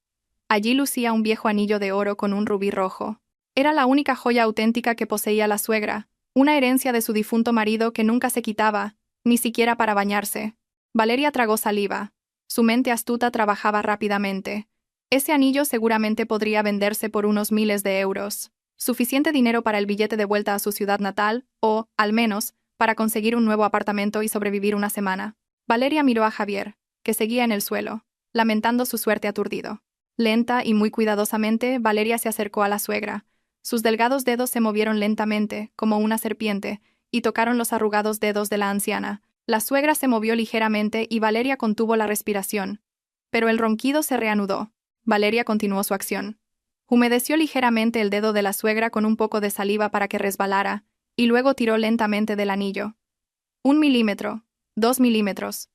Allí lucía un viejo anillo de oro con un rubí rojo. Era la única joya auténtica que poseía la suegra, una herencia de su difunto marido que nunca se quitaba, ni siquiera para bañarse. Valeria tragó saliva. Su mente astuta trabajaba rápidamente. Ese anillo seguramente podría venderse por unos miles de euros. Suficiente dinero para el billete de vuelta a su ciudad natal, o, al menos, para conseguir un nuevo apartamento y sobrevivir una semana. Valeria miró a Javier, que seguía en el suelo, lamentando su suerte aturdido. Lenta y muy cuidadosamente, Valeria se acercó a la suegra. Sus delgados dedos se movieron lentamente, como una serpiente, y tocaron los arrugados dedos de la anciana. La suegra se movió ligeramente y Valeria contuvo la respiración. Pero el ronquido se reanudó. Valeria continuó su acción. Humedeció ligeramente el dedo de la suegra con un poco de saliva para que resbalara, y luego tiró lentamente del anillo. 1 milímetro, 2 milímetros.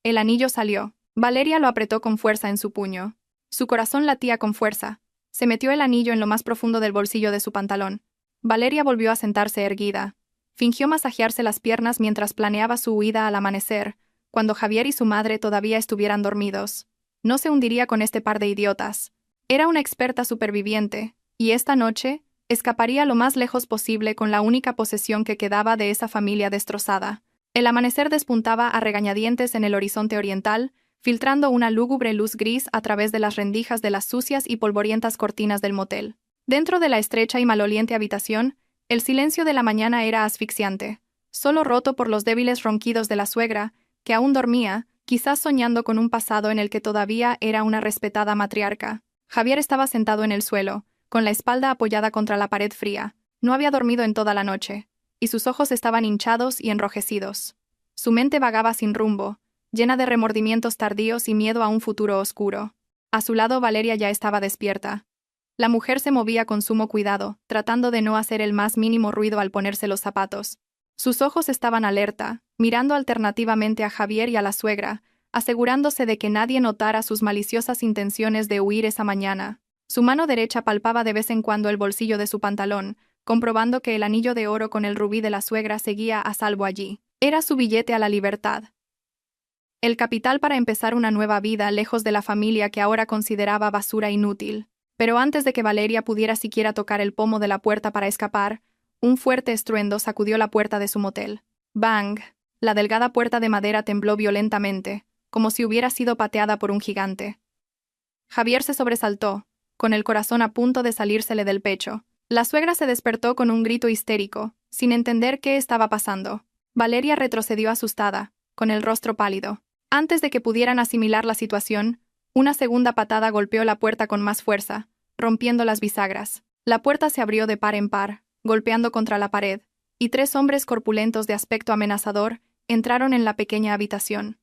El anillo salió. Valeria lo apretó con fuerza en su puño. Su corazón latía con fuerza. Se metió el anillo en lo más profundo del bolsillo de su pantalón. Valeria volvió a sentarse erguida. Fingió masajearse las piernas mientras planeaba su huida al amanecer, cuando Javier y su madre todavía estuvieran dormidos. No se hundiría con este par de idiotas. Era una experta superviviente, y esta noche escaparía lo más lejos posible con la única posesión que quedaba de esa familia destrozada. El amanecer despuntaba a regañadientes en el horizonte oriental, filtrando una lúgubre luz gris a través de las rendijas de las sucias y polvorientas cortinas del motel. Dentro de la estrecha y maloliente habitación, el silencio de la mañana era asfixiante, solo roto por los débiles ronquidos de la suegra, que aún dormía, quizás soñando con un pasado en el que todavía era una respetada matriarca. Javier estaba sentado en el suelo, con la espalda apoyada contra la pared fría. No había dormido en toda la noche, y sus ojos estaban hinchados y enrojecidos. Su mente vagaba sin rumbo, llena de remordimientos tardíos y miedo a un futuro oscuro. A su lado Valeria ya estaba despierta. La mujer se movía con sumo cuidado, tratando de no hacer el más mínimo ruido al ponerse los zapatos. Sus ojos estaban alerta, mirando alternativamente a Javier y a la suegra, asegurándose de que nadie notara sus maliciosas intenciones de huir esa mañana. Su mano derecha palpaba de vez en cuando el bolsillo de su pantalón, comprobando que el anillo de oro con el rubí de la suegra seguía a salvo allí. Era su billete a la libertad. El capital para empezar una nueva vida lejos de la familia que ahora consideraba basura inútil. Pero antes de que Valeria pudiera siquiera tocar el pomo de la puerta para escapar, Un fuerte estruendo sacudió la puerta de su motel. ¡Bang! La delgada puerta de madera tembló violentamente, como si hubiera sido pateada por un gigante. Javier se sobresaltó, con el corazón a punto de salírsele del pecho. La suegra se despertó con un grito histérico, sin entender qué estaba pasando. Valeria retrocedió asustada, con el rostro pálido. Antes de que pudieran asimilar la situación, una segunda patada golpeó la puerta con más fuerza, rompiendo las bisagras. La puerta se abrió de par en par, golpeando contra la pared, y 3 hombres corpulentos de aspecto amenazador entraron en la pequeña habitación.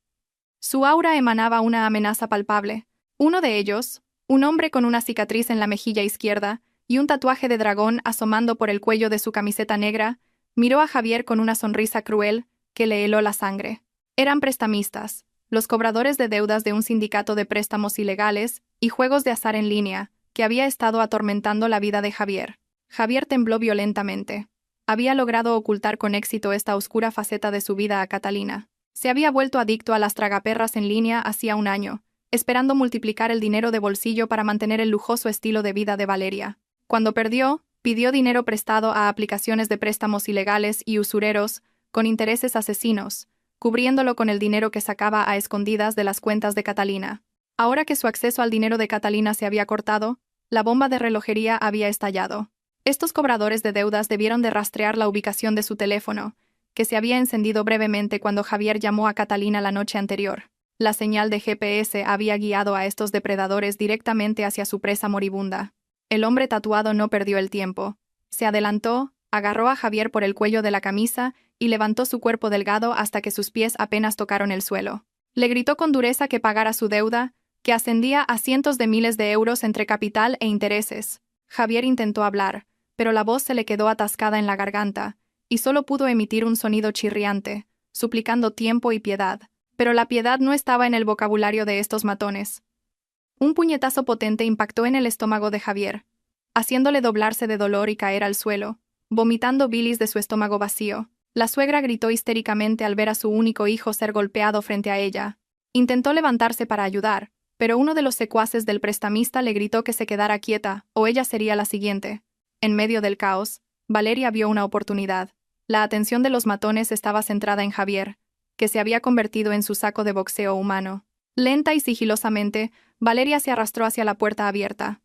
Su aura emanaba una amenaza palpable. Uno de ellos, un hombre con una cicatriz en la mejilla izquierda y un tatuaje de dragón asomando por el cuello de su camiseta negra, miró a Javier con una sonrisa cruel que le heló la sangre. Eran prestamistas, los cobradores de deudas de un sindicato de préstamos ilegales y juegos de azar en línea, que había estado atormentando la vida de Javier. Javier tembló violentamente. Había logrado ocultar con éxito esta oscura faceta de su vida a Catalina. Se había vuelto adicto a las tragaperras en línea hacía un año, esperando multiplicar el dinero de bolsillo para mantener el lujoso estilo de vida de Valeria. Cuando perdió, pidió dinero prestado a aplicaciones de préstamos ilegales y usureros, con intereses asesinos, cubriéndolo con el dinero que sacaba a escondidas de las cuentas de Catalina. Ahora que su acceso al dinero de Catalina se había cortado, la bomba de relojería había estallado. Estos cobradores de deudas debieron de rastrear la ubicación de su teléfono, que se había encendido brevemente cuando Javier llamó a Catalina la noche anterior. La señal de GPS había guiado a estos depredadores directamente hacia su presa moribunda. El hombre tatuado no perdió el tiempo. Se adelantó, agarró a Javier por el cuello de la camisa y levantó su cuerpo delgado hasta que sus pies apenas tocaron el suelo. Le gritó con dureza que pagara su deuda, que ascendía a cientos de miles de euros entre capital e intereses. Javier intentó hablar, pero la voz se le quedó atascada en la garganta, y solo pudo emitir un sonido chirriante, suplicando tiempo y piedad. Pero la piedad no estaba en el vocabulario de estos matones. Un puñetazo potente impactó en el estómago de Javier, haciéndole doblarse de dolor y caer al suelo, vomitando bilis de su estómago vacío. La suegra gritó histéricamente al ver a su único hijo ser golpeado frente a ella. Intentó levantarse para ayudar, pero uno de los secuaces del prestamista le gritó que se quedara quieta, o ella sería la siguiente. En medio del caos, Valeria vio una oportunidad. La atención de los matones estaba centrada en Javier, que se había convertido en su saco de boxeo humano. Lenta y sigilosamente, Valeria se arrastró hacia la puerta abierta.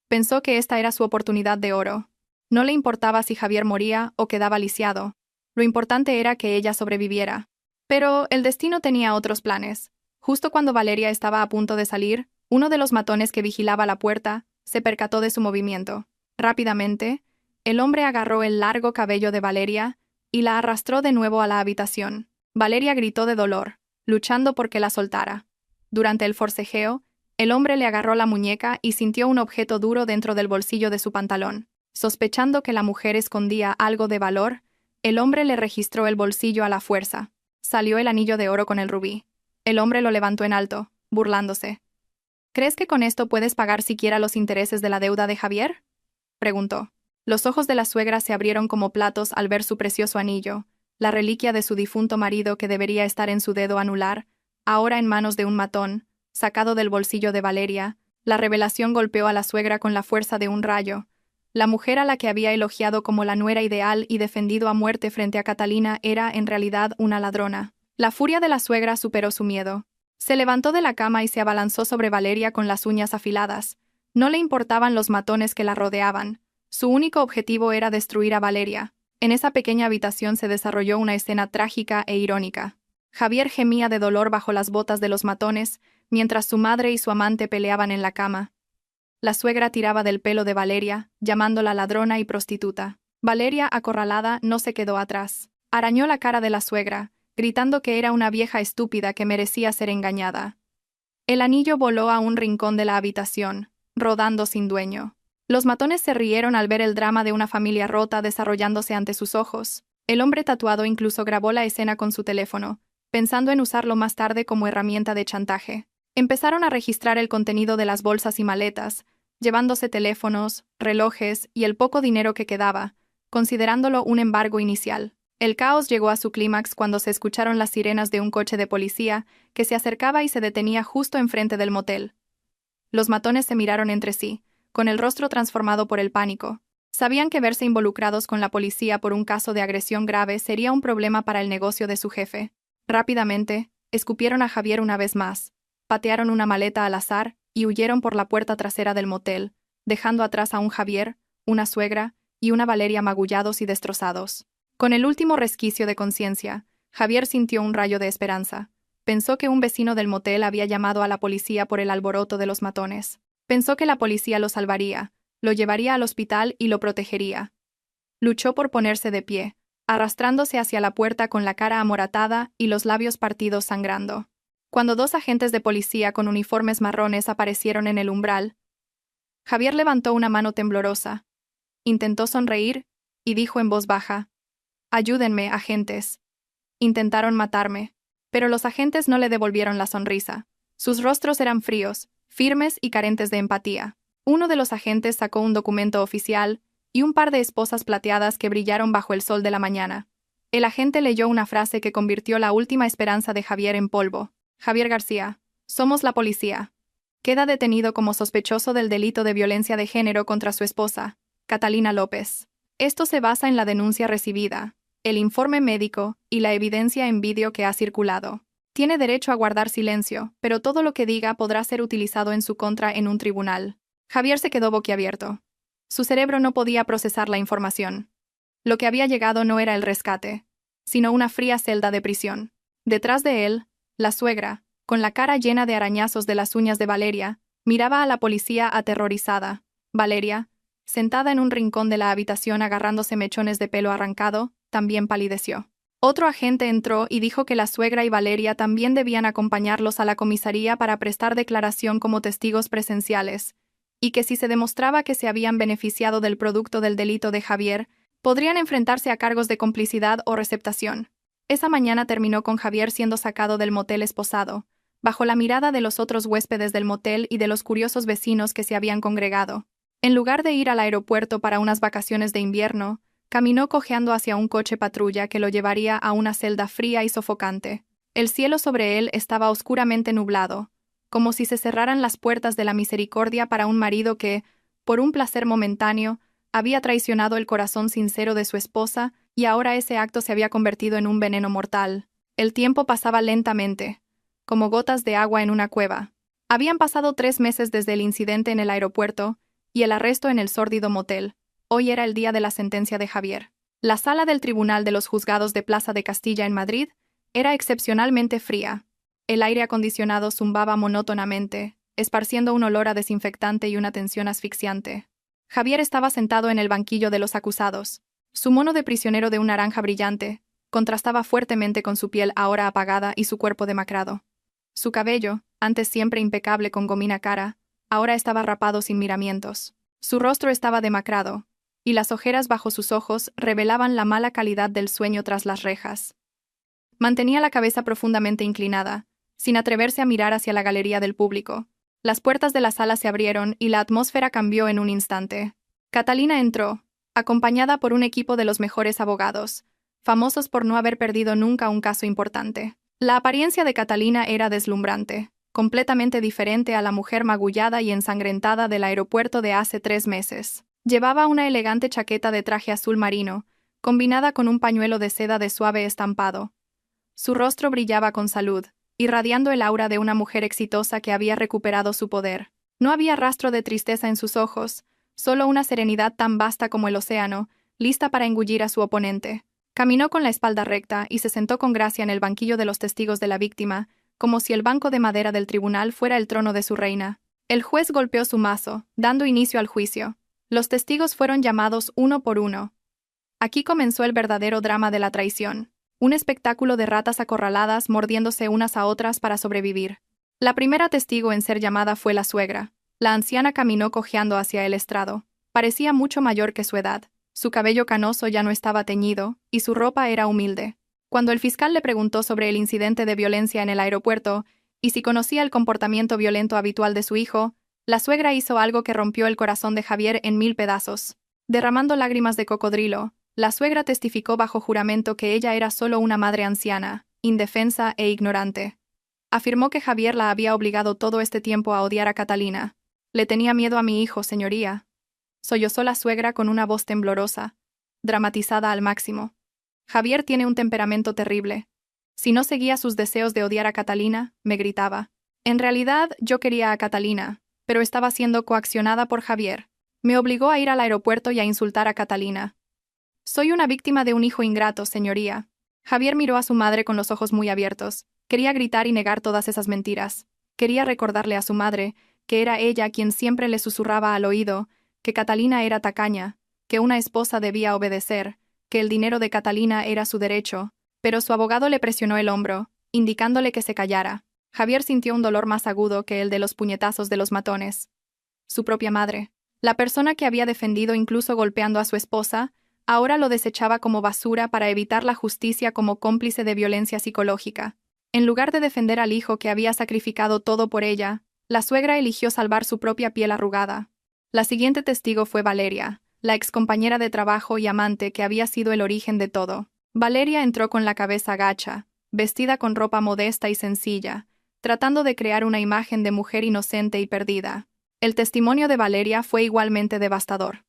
Pensó que esta era su oportunidad de oro. No le importaba si Javier moría o quedaba lisiado. Lo importante era que ella sobreviviera. Pero el destino tenía otros planes. Justo cuando Valeria estaba a punto de salir, uno de los matones que vigilaba la puerta se percató de su movimiento. Rápidamente, el hombre agarró el largo cabello de Valeria y la arrastró de nuevo a la habitación. Valeria gritó de dolor, luchando por que la soltara. Durante el forcejeo, el hombre le agarró la muñeca y sintió un objeto duro dentro del bolsillo de su pantalón. Sospechando que la mujer escondía algo de valor, el hombre le registró el bolsillo a la fuerza. Salió el anillo de oro con el rubí. El hombre lo levantó en alto, burlándose. ¿Crees que con esto puedes pagar siquiera los intereses de la deuda de Javier?, preguntó. Los ojos de la suegra se abrieron como platos al ver su precioso anillo, la reliquia de su difunto marido que debería estar en su dedo anular, ahora en manos de un matón, sacado del bolsillo de Valeria. La revelación golpeó a la suegra con la fuerza de un rayo. La mujer a la que había elogiado como la nuera ideal y defendido a muerte frente a Catalina era, en realidad, una ladrona. La furia de la suegra superó su miedo. Se levantó de la cama y se abalanzó sobre Valeria con las uñas afiladas. No le importaban los matones que la rodeaban. Su único objetivo era destruir a Valeria. En esa pequeña habitación se desarrolló una escena trágica e irónica. Javier gemía de dolor bajo las botas de los matones, mientras su madre y su amante peleaban en la cama. La suegra tiraba del pelo de Valeria, llamándola ladrona y prostituta. Valeria, acorralada, no se quedó atrás. Arañó la cara de la suegra, gritando que era una vieja estúpida que merecía ser engañada. El anillo voló a un rincón de la habitación, rodando sin dueño. Los matones se rieron al ver el drama de una familia rota desarrollándose ante sus ojos. El hombre tatuado incluso grabó la escena con su teléfono, pensando en usarlo más tarde como herramienta de chantaje. Empezaron a registrar el contenido de las bolsas y maletas, llevándose teléfonos, relojes y el poco dinero que quedaba, considerándolo un embargo inicial. El caos llegó a su clímax cuando se escucharon las sirenas de un coche de policía que se acercaba y se detenía justo enfrente del motel. Los matones se miraron entre sí, con el rostro transformado por el pánico. Sabían que verse involucrados con la policía por un caso de agresión grave sería un problema para el negocio de su jefe. Rápidamente, escupieron a Javier una vez más, patearon una maleta al azar y huyeron por la puerta trasera del motel, dejando atrás a un Javier, una suegra y una Valeria magullados y destrozados. Con el último resquicio de conciencia, Javier sintió un rayo de esperanza. Pensó que un vecino del motel había llamado a la policía por el alboroto de los matones. Pensó que la policía lo salvaría, lo llevaría al hospital y lo protegería. Luchó por ponerse de pie, arrastrándose hacia la puerta con la cara amoratada y los labios partidos sangrando. Cuando dos agentes de policía con uniformes marrones aparecieron en el umbral, Javier levantó una mano temblorosa, intentó sonreír y dijo en voz baja: «Ayúdenme, agentes. Intentaron matarme». Pero los agentes no le devolvieron la sonrisa. Sus rostros eran fríos, firmes y carentes de empatía. Uno de los agentes sacó un documento oficial y un par de esposas plateadas que brillaron bajo el sol de la mañana. El agente leyó una frase que convirtió la última esperanza de Javier en polvo. «Javier García, somos la policía. Queda detenido como sospechoso del delito de violencia de género contra su esposa, Catalina López. Esto se basa en la denuncia recibida, el informe médico y la evidencia en vídeo que ha circulado. Tiene derecho a guardar silencio, pero todo lo que diga podrá ser utilizado en su contra en un tribunal». Javier se quedó boquiabierto. Su cerebro no podía procesar la información. Lo que había llegado no era el rescate, sino una fría celda de prisión. Detrás de él, la suegra, con la cara llena de arañazos de las uñas de Valeria, miraba a la policía aterrorizada. Valeria, sentada en un rincón de la habitación agarrándose mechones de pelo arrancado, también palideció. Otro agente entró y dijo que la suegra y Valeria también debían acompañarlos a la comisaría para prestar declaración como testigos presenciales, y que si se demostraba que se habían beneficiado del producto del delito de Javier, podrían enfrentarse a cargos de complicidad o receptación. Esa mañana terminó con Javier siendo sacado del motel esposado, bajo la mirada de los otros huéspedes del motel y de los curiosos vecinos que se habían congregado. En lugar de ir al aeropuerto para unas vacaciones de invierno, caminó cojeando hacia un coche patrulla que lo llevaría a una celda fría y sofocante. El cielo sobre él estaba oscuramente nublado, como si se cerraran las puertas de la misericordia para un marido que, por un placer momentáneo, había traicionado el corazón sincero de su esposa y ahora ese acto se había convertido en un veneno mortal. El tiempo pasaba lentamente, como gotas de agua en una cueva. Habían pasado 3 meses desde el incidente en el aeropuerto y el arresto en el sórdido motel. Hoy era el día de la sentencia de Javier. La sala del Tribunal de los Juzgados de Plaza de Castilla en Madrid era excepcionalmente fría. El aire acondicionado zumbaba monótonamente, esparciendo un olor a desinfectante y una tensión asfixiante. Javier estaba sentado en el banquillo de los acusados. Su mono de prisionero de un naranja brillante contrastaba fuertemente con su piel ahora apagada y su cuerpo demacrado. Su cabello, antes siempre impecable con gomina cara, ahora estaba rapado sin miramientos. Su rostro estaba demacrado, y las ojeras bajo sus ojos revelaban la mala calidad del sueño tras las rejas. Mantenía la cabeza profundamente inclinada, sin atreverse a mirar hacia la galería del público. Las puertas de la sala se abrieron y la atmósfera cambió en un instante. Catalina entró, acompañada por un equipo de los mejores abogados, famosos por no haber perdido nunca un caso importante. La apariencia de Catalina era deslumbrante, completamente diferente a la mujer magullada y ensangrentada del aeropuerto de hace 3 meses. Llevaba una elegante chaqueta de traje azul marino, combinada con un pañuelo de seda de suave estampado. Su rostro brillaba con salud, irradiando el aura de una mujer exitosa que había recuperado su poder. No había rastro de tristeza en sus ojos, solo una serenidad tan vasta como el océano, lista para engullir a su oponente. Caminó con la espalda recta y se sentó con gracia en el banquillo de los testigos de la víctima, como si el banco de madera del tribunal fuera el trono de su reina. El juez golpeó su mazo, dando inicio al juicio. Los testigos fueron llamados uno por uno. Aquí comenzó el verdadero drama de la traición, un espectáculo de ratas acorraladas mordiéndose unas a otras para sobrevivir. La primera testigo en ser llamada fue la suegra. La anciana caminó cojeando hacia el estrado. Parecía mucho mayor que su edad. Su cabello canoso ya no estaba teñido, y su ropa era humilde. Cuando el fiscal le preguntó sobre el incidente de violencia en el aeropuerto, y si conocía el comportamiento violento habitual de su hijo, la suegra hizo algo que rompió el corazón de Javier en 1000 pedazos. Derramando lágrimas de cocodrilo, la suegra testificó bajo juramento que ella era solo una madre anciana, indefensa e ignorante. Afirmó que Javier la había obligado todo este tiempo a odiar a Catalina. «Le tenía miedo a mi hijo, señoría», sollozó la suegra con una voz temblorosa, dramatizada al máximo. Javier tiene un temperamento terrible. Si no seguía sus deseos de odiar a Catalina, me gritaba. En realidad, yo quería a Catalina, pero estaba siendo coaccionada por Javier. Me obligó a ir al aeropuerto y a insultar a Catalina. Soy una víctima de un hijo ingrato, señoría. Javier miró a su madre con los ojos muy abiertos. Quería gritar y negar todas esas mentiras. Quería recordarle a su madre que era ella quien siempre le susurraba al oído que Catalina era tacaña, que una esposa debía obedecer, que el dinero de Catalina era su derecho, pero su abogado le presionó el hombro, indicándole que se callara. Javier sintió un dolor más agudo que el de los puñetazos de los matones. Su propia madre, la persona que había defendido incluso golpeando a su esposa, ahora lo desechaba como basura para evitar la justicia como cómplice de violencia psicológica. En lugar de defender al hijo que había sacrificado todo por ella, la suegra eligió salvar su propia piel arrugada. La siguiente testigo fue Valeria, la excompañera de trabajo y amante que había sido el origen de todo. Valeria entró con la cabeza gacha, vestida con ropa modesta y sencilla, tratando de crear una imagen de mujer inocente y perdida. El testimonio de Valeria fue igualmente devastador.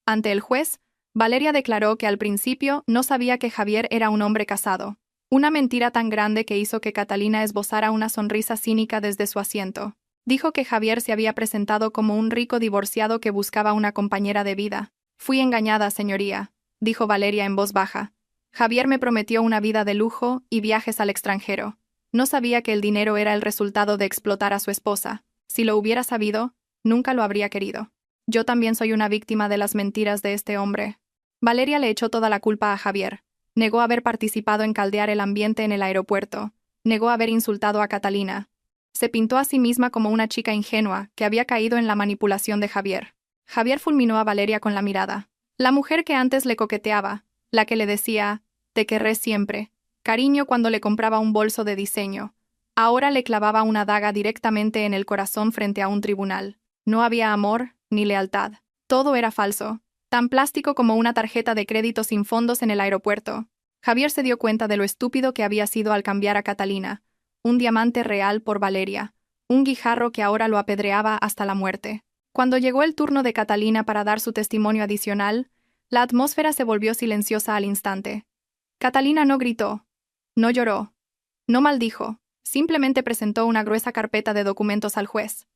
Ante el juez, Valeria declaró que al principio no sabía que Javier era un hombre casado. Una mentira tan grande que hizo que Catalina esbozara una sonrisa cínica desde su asiento. Dijo que Javier se había presentado como un rico divorciado que buscaba una compañera de vida. Fui engañada, señoría, dijo Valeria en voz baja. Javier me prometió una vida de lujo y viajes al extranjero. No sabía que el dinero era el resultado de explotar a su esposa. Si lo hubiera sabido, nunca lo habría querido. Yo también soy una víctima de las mentiras de este hombre. Valeria le echó toda la culpa a Javier. Negó haber participado en caldear el ambiente en el aeropuerto. Negó haber insultado a Catalina. Se pintó a sí misma como una chica ingenua que había caído en la manipulación de Javier. Javier fulminó a Valeria con la mirada. La mujer que antes le coqueteaba, la que le decía, te querré siempre, cariño cuando le compraba un bolso de diseño, ahora le clavaba una daga directamente en el corazón frente a un tribunal. No había amor ni lealtad. Todo era falso, tan plástico como una tarjeta de crédito sin fondos en el aeropuerto. Javier se dio cuenta de lo estúpido que había sido al cambiar a Catalina. Un diamante real por Valeria, un guijarro que ahora lo apedreaba hasta la muerte. Cuando llegó el turno de Catalina para dar su testimonio adicional, la atmósfera se volvió silenciosa al instante. Catalina no gritó, no lloró, no maldijo, simplemente presentó una gruesa carpeta de documentos al juez.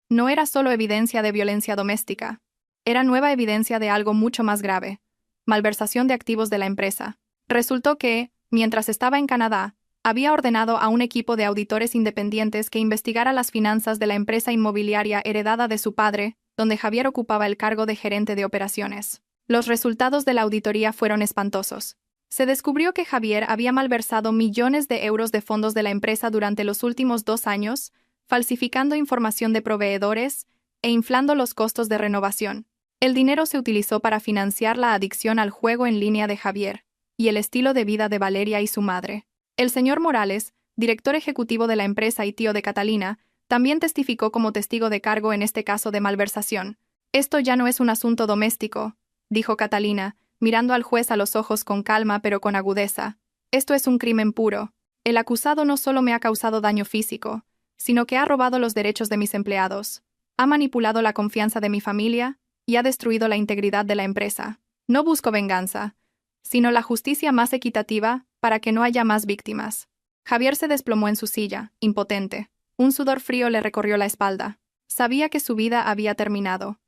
No era solo evidencia de violencia doméstica, era nueva evidencia de algo mucho más grave, malversación de activos de la empresa. Resultó que, mientras estaba en Canadá, había ordenado a un equipo de auditores independientes que investigara las finanzas de la empresa inmobiliaria heredada de su padre, donde Javier ocupaba el cargo de gerente de operaciones. Los resultados de la auditoría fueron espantosos. Se descubrió que Javier había malversado millones de euros de fondos de la empresa durante los últimos 2 años, falsificando información de proveedores e inflando los costos de renovación. El dinero se utilizó para financiar la adicción al juego en línea de Javier y el estilo de vida de Valeria y su madre. El señor Morales, director ejecutivo de la empresa y tío de Catalina, también testificó como testigo de cargo en este caso de malversación. Esto ya no es un asunto doméstico, dijo Catalina, mirando al juez a los ojos con calma pero con agudeza. Esto es un crimen puro. El acusado no solo me ha causado daño físico, sino que ha robado los derechos de mis empleados, ha manipulado la confianza de mi familia y ha destruido la integridad de la empresa. No busco venganza, sino la justicia más equitativa para que no haya más víctimas. Javier se desplomó en su silla, impotente. Un sudor frío le recorrió la espalda. Sabía que su vida había terminado.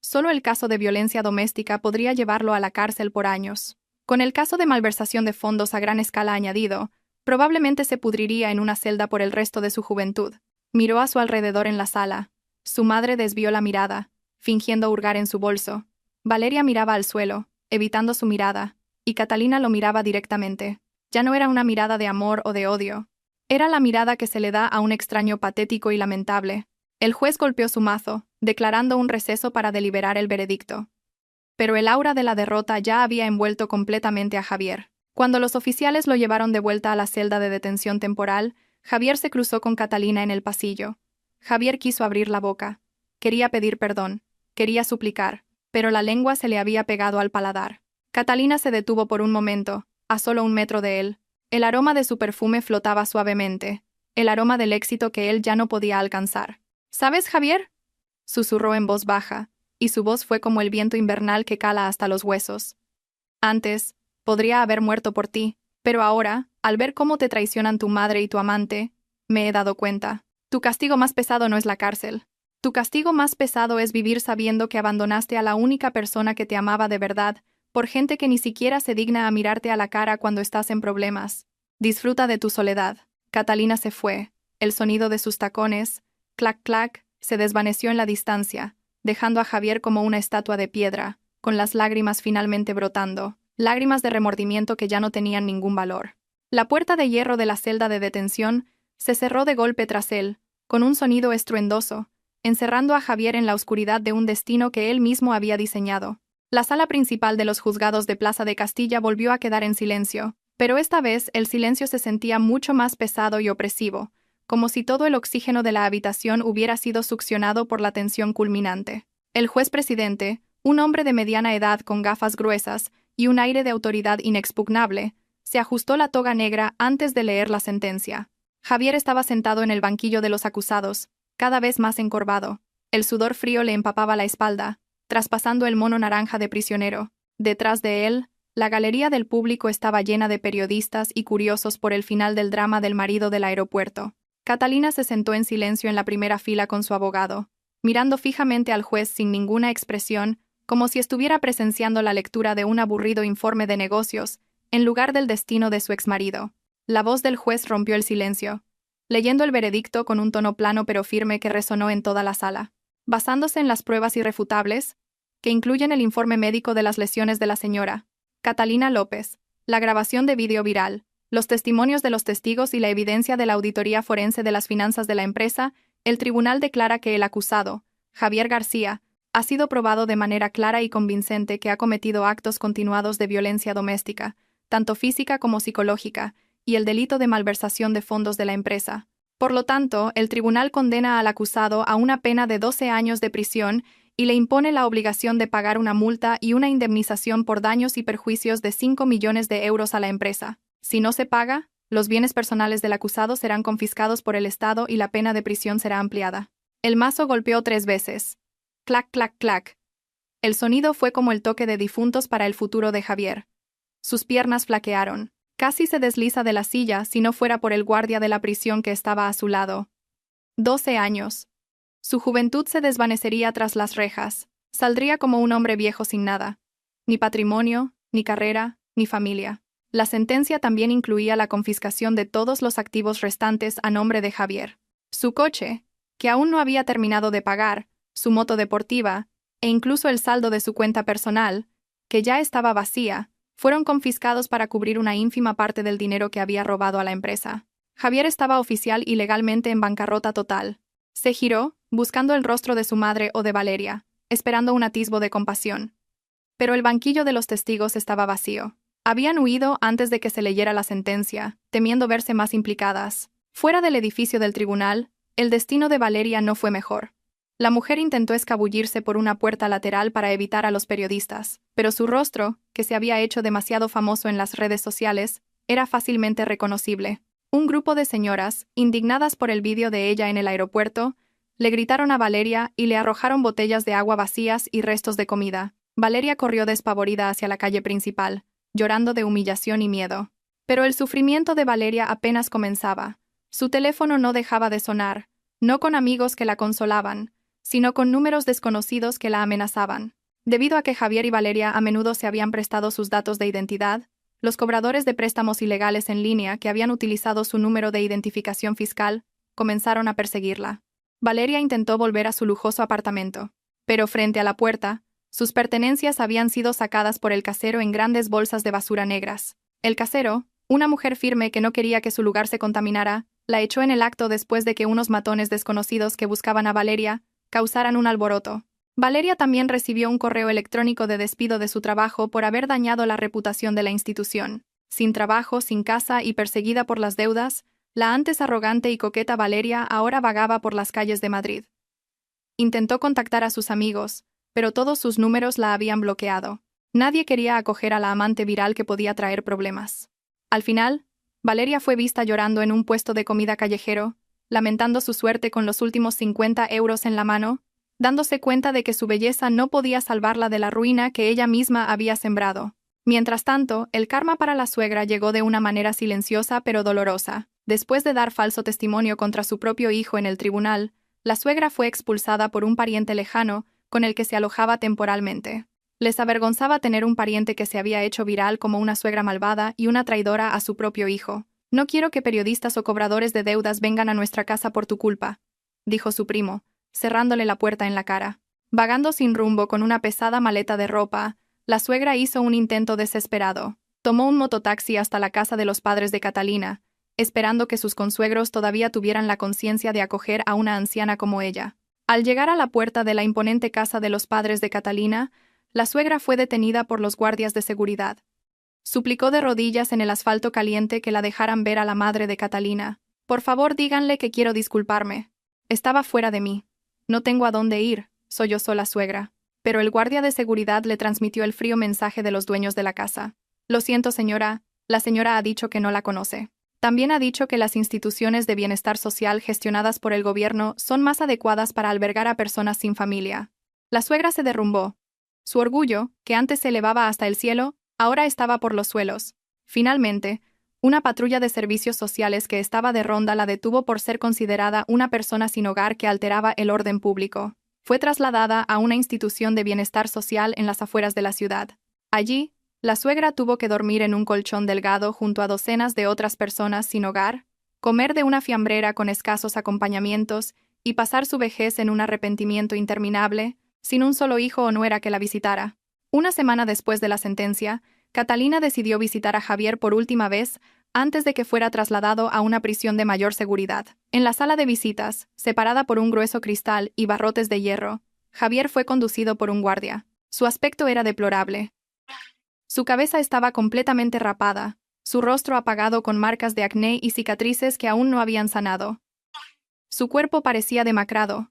Solo el caso de violencia doméstica podría llevarlo a la cárcel por años. Con el caso de malversación de fondos a gran escala añadido, probablemente se pudriría en una celda por el resto de su juventud. Miró a su alrededor en la sala. Su madre desvió la mirada, fingiendo hurgar en su bolso. Valeria miraba al suelo, evitando su mirada, y Catalina lo miraba directamente. Ya no era una mirada de amor o de odio. Era la mirada que se le da a un extraño patético y lamentable. El juez golpeó su mazo, declarando un receso para deliberar el veredicto. Pero el aura de la derrota ya había envuelto completamente a Javier. Cuando los oficiales lo llevaron de vuelta a la celda de detención temporal, Javier se cruzó con Catalina en el pasillo. Javier quiso abrir la boca. Quería pedir perdón, quería suplicar, pero la lengua se le había pegado al paladar. Catalina se detuvo por un momento, a solo 1 metro de él. El aroma de su perfume flotaba suavemente, el aroma del éxito que él ya no podía alcanzar. ¿Sabes, Javier?, susurró en voz baja, y su voz fue como el viento invernal que cala hasta los huesos. Antes, podría haber muerto por ti, pero ahora, al ver cómo te traicionan tu madre y tu amante, me he dado cuenta. Tu castigo más pesado no es la cárcel. Tu castigo más pesado es vivir sabiendo que abandonaste a la única persona que te amaba de verdad, por gente que ni siquiera se digna a mirarte a la cara cuando estás en problemas. Disfruta de tu soledad. Catalina se fue. El sonido de sus tacones, clac clac, se desvaneció en la distancia, dejando a Javier como una estatua de piedra, con las lágrimas finalmente brotando, lágrimas de remordimiento que ya no tenían ningún valor. La puerta de hierro de la celda de detención se cerró de golpe tras él, con un sonido estruendoso, encerrando a Javier en la oscuridad de un destino que él mismo había diseñado. La sala principal de los juzgados de Plaza de Castilla volvió a quedar en silencio, pero esta vez el silencio se sentía mucho más pesado y opresivo, como si todo el oxígeno de la habitación hubiera sido succionado por la tensión culminante. El juez presidente, un hombre de mediana edad con gafas gruesas y un aire de autoridad inexpugnable, se ajustó la toga negra antes de leer la sentencia. Javier estaba sentado en el banquillo de los acusados, cada vez más encorvado. El sudor frío le empapaba la espalda, traspasando el mono naranja de prisionero. Detrás de él, la galería del público estaba llena de periodistas y curiosos por el final del drama del marido del aeropuerto. Catalina se sentó en silencio en la primera fila con su abogado, mirando fijamente al juez sin ninguna expresión, como si estuviera presenciando la lectura de un aburrido informe de negocios, en lugar del destino de su exmarido. La voz del juez rompió el silencio, leyendo el veredicto con un tono plano pero firme que resonó en toda la sala. Basándose en las pruebas irrefutables, que incluyen el informe médico de las lesiones de la señora Catalina López, la grabación de vídeo viral, los testimonios de los testigos y la evidencia de la auditoría forense de las finanzas de la empresa, el tribunal declara que el acusado, Javier García, ha sido probado de manera clara y convincente que ha cometido actos continuados de violencia doméstica, tanto física como psicológica, y el delito de malversación de fondos de la empresa. Por lo tanto, el tribunal condena al acusado a una pena de 12 años de prisión y le impone la obligación de pagar una multa y una indemnización por daños y perjuicios de 5 millones de euros a la empresa. Si no se paga, los bienes personales del acusado serán confiscados por el Estado y la pena de prisión será ampliada. El mazo golpeó 3 veces. Clac, clac, clac. El sonido fue como el toque de difuntos para el futuro de Javier. Sus piernas flaquearon. Casi se desliza de la silla si no fuera por el guardia de la prisión que estaba a su lado. 12 años. Su juventud se desvanecería tras las rejas. Saldría como un hombre viejo sin nada. Ni patrimonio, ni carrera, ni familia. La sentencia también incluía la confiscación de todos los activos restantes a nombre de Javier. Su coche, que aún no había terminado de pagar, su moto deportiva, e incluso el saldo de su cuenta personal, que ya estaba vacía, fueron confiscados para cubrir una ínfima parte del dinero que había robado a la empresa. Javier estaba oficial y legalmente en bancarrota total. Se giró, buscando el rostro de su madre o de Valeria, esperando un atisbo de compasión. Pero el banquillo de los testigos estaba vacío. Habían huido antes de que se leyera la sentencia, temiendo verse más implicadas. Fuera del edificio del tribunal, el destino de Valeria no fue mejor. La mujer intentó escabullirse por una puerta lateral para evitar a los periodistas, pero su rostro, que se había hecho demasiado famoso en las redes sociales, era fácilmente reconocible. Un grupo de señoras, indignadas por el vídeo de ella en el aeropuerto, le gritaron a Valeria y le arrojaron botellas de agua vacías y restos de comida. Valeria corrió despavorida hacia la calle principal, llorando de humillación y miedo. Pero el sufrimiento de Valeria apenas comenzaba. Su teléfono no dejaba de sonar, no con amigos que la consolaban, sino con números desconocidos que la amenazaban. Debido a que Javier y Valeria a menudo se habían prestado sus datos de identidad, los cobradores de préstamos ilegales en línea que habían utilizado su número de identificación fiscal comenzaron a perseguirla. Valeria intentó volver a su lujoso apartamento, pero frente a la puerta, sus pertenencias habían sido sacadas por el casero en grandes bolsas de basura negras. El casero, una mujer firme que no quería que su lugar se contaminara, la echó en el acto después de que unos matones desconocidos que buscaban a Valeria causaran un alboroto. Valeria también recibió un correo electrónico de despido de su trabajo por haber dañado la reputación de la institución. Sin trabajo, sin casa y perseguida por las deudas, la antes arrogante y coqueta Valeria ahora vagaba por las calles de Madrid. Intentó contactar a sus amigos, pero todos sus números la habían bloqueado. Nadie quería acoger a la amante viral que podía traer problemas. Al final, Valeria fue vista llorando en un puesto de comida callejero, lamentando su suerte con los últimos 50 euros en la mano, dándose cuenta de que su belleza no podía salvarla de la ruina que ella misma había sembrado. Mientras tanto, el karma para la suegra llegó de una manera silenciosa pero dolorosa. Después de dar falso testimonio contra su propio hijo en el tribunal, la suegra fue expulsada por un pariente lejano con el que se alojaba temporalmente. Les avergonzaba tener un pariente que se había hecho viral como una suegra malvada y una traidora a su propio hijo. «No quiero que periodistas o cobradores de deudas vengan a nuestra casa por tu culpa», dijo su primo, cerrándole la puerta en la cara. Vagando sin rumbo con una pesada maleta de ropa, la suegra hizo un intento desesperado. Tomó un mototaxi hasta la casa de los padres de Catalina, esperando que sus consuegros todavía tuvieran la conciencia de acoger a una anciana como ella. Al llegar a la puerta de la imponente casa de los padres de Catalina, la suegra fue detenida por los guardias de seguridad. Suplicó de rodillas en el asfalto caliente que la dejaran ver a la madre de Catalina. «Por favor, díganle que quiero disculparme. Estaba fuera de mí. No tengo a dónde ir», sollozó la suegra. Pero el guardia de seguridad le transmitió el frío mensaje de los dueños de la casa. «Lo siento, señora, la señora ha dicho que no la conoce. También ha dicho que las instituciones de bienestar social gestionadas por el gobierno son más adecuadas para albergar a personas sin familia». La suegra se derrumbó. Su orgullo, que antes se elevaba hasta el cielo, ahora estaba por los suelos. Finalmente, una patrulla de servicios sociales que estaba de ronda la detuvo por ser considerada una persona sin hogar que alteraba el orden público. Fue trasladada a una institución de bienestar social en las afueras de la ciudad. Allí, la suegra tuvo que dormir en un colchón delgado junto a docenas de otras personas sin hogar, comer de una fiambrera con escasos acompañamientos y pasar su vejez en un arrepentimiento interminable, sin un solo hijo o nuera que la visitara. Una semana después de la sentencia, Catalina decidió visitar a Javier por última vez antes de que fuera trasladado a una prisión de mayor seguridad. En la sala de visitas, separada por un grueso cristal y barrotes de hierro, Javier fue conducido por un guardia. Su aspecto era deplorable. Su cabeza estaba completamente rapada, su rostro apagado con marcas de acné y cicatrices que aún no habían sanado. Su cuerpo parecía demacrado,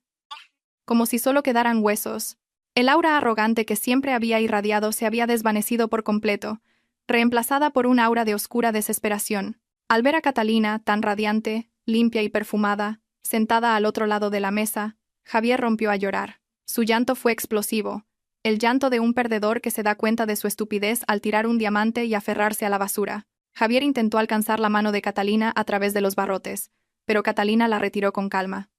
como si solo quedaran huesos. El aura arrogante que siempre había irradiado se había desvanecido por completo, reemplazada por un aura de oscura desesperación. Al ver a Catalina, tan radiante, limpia y perfumada, sentada al otro lado de la mesa, Javier rompió a llorar. Su llanto fue explosivo, el llanto de un perdedor que se da cuenta de su estupidez al tirar un diamante y aferrarse a la basura. Javier intentó alcanzar la mano de Catalina a través de los barrotes, pero Catalina la retiró con calma.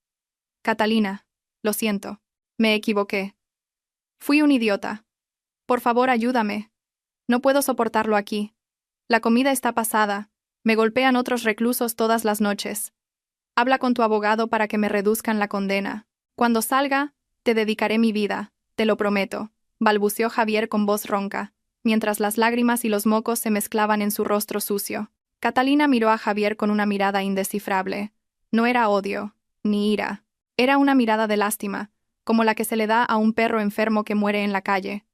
«Catalina, lo siento. Me equivoqué. Fui un idiota. Por favor, ayúdame. No puedo soportarlo aquí. La comida está pasada. Me golpean otros reclusos todas las noches. Habla con tu abogado para que me reduzcan la condena. Cuando salga, te dedicaré mi vida, te lo prometo», balbuceó Javier con voz ronca, mientras las lágrimas y los mocos se mezclaban en su rostro sucio. Catalina miró a Javier con una mirada indescifrable. No era odio, ni ira. Era una mirada de lástima, como la que se le da a un perro enfermo que muere en la calle.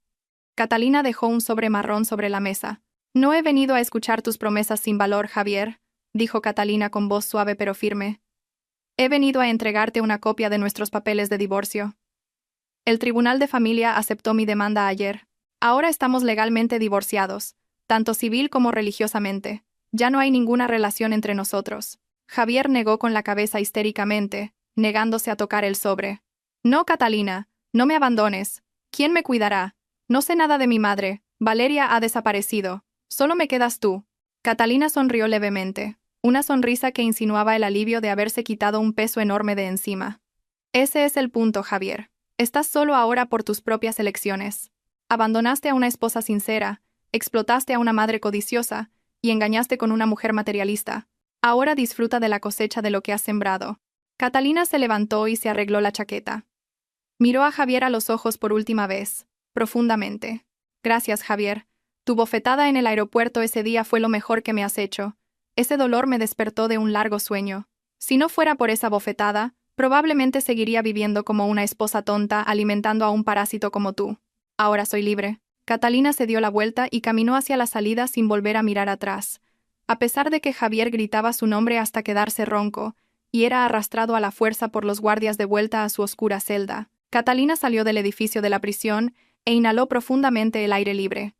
Catalina dejó un sobre marrón sobre la mesa. «No he venido a escuchar tus promesas sin valor, Javier», dijo Catalina con voz suave pero firme. «He venido a entregarte una copia de nuestros papeles de divorcio. El Tribunal de Familia aceptó mi demanda ayer. Ahora estamos legalmente divorciados, tanto civil como religiosamente. Ya no hay ninguna relación entre nosotros». Javier negó con la cabeza histéricamente, negándose a tocar el sobre. «No, Catalina, no me abandones. ¿Quién me cuidará? No sé nada de mi madre. Valeria ha desaparecido. Solo me quedas tú». Catalina sonrió levemente, una sonrisa que insinuaba el alivio de haberse quitado un peso enorme de encima. «Ese es el punto, Javier. Estás solo ahora por tus propias elecciones. Abandonaste a una esposa sincera, explotaste a una madre codiciosa y engañaste con una mujer materialista. Ahora disfruta de la cosecha de lo que has sembrado». Catalina se levantó y se arregló la chaqueta. Miró a Javier a los ojos por última vez, profundamente. «Gracias, Javier. Tu bofetada en el aeropuerto ese día fue lo mejor que me has hecho. Ese dolor me despertó de un largo sueño. Si no fuera por esa bofetada, probablemente seguiría viviendo como una esposa tonta alimentando a un parásito como tú. Ahora soy libre». Catalina se dio la vuelta y caminó hacia la salida sin volver a mirar atrás. A pesar de que Javier gritaba su nombre hasta quedarse ronco, y era arrastrado a la fuerza por los guardias de vuelta a su oscura celda, Catalina salió del edificio de la prisión e inhaló profundamente el aire libre.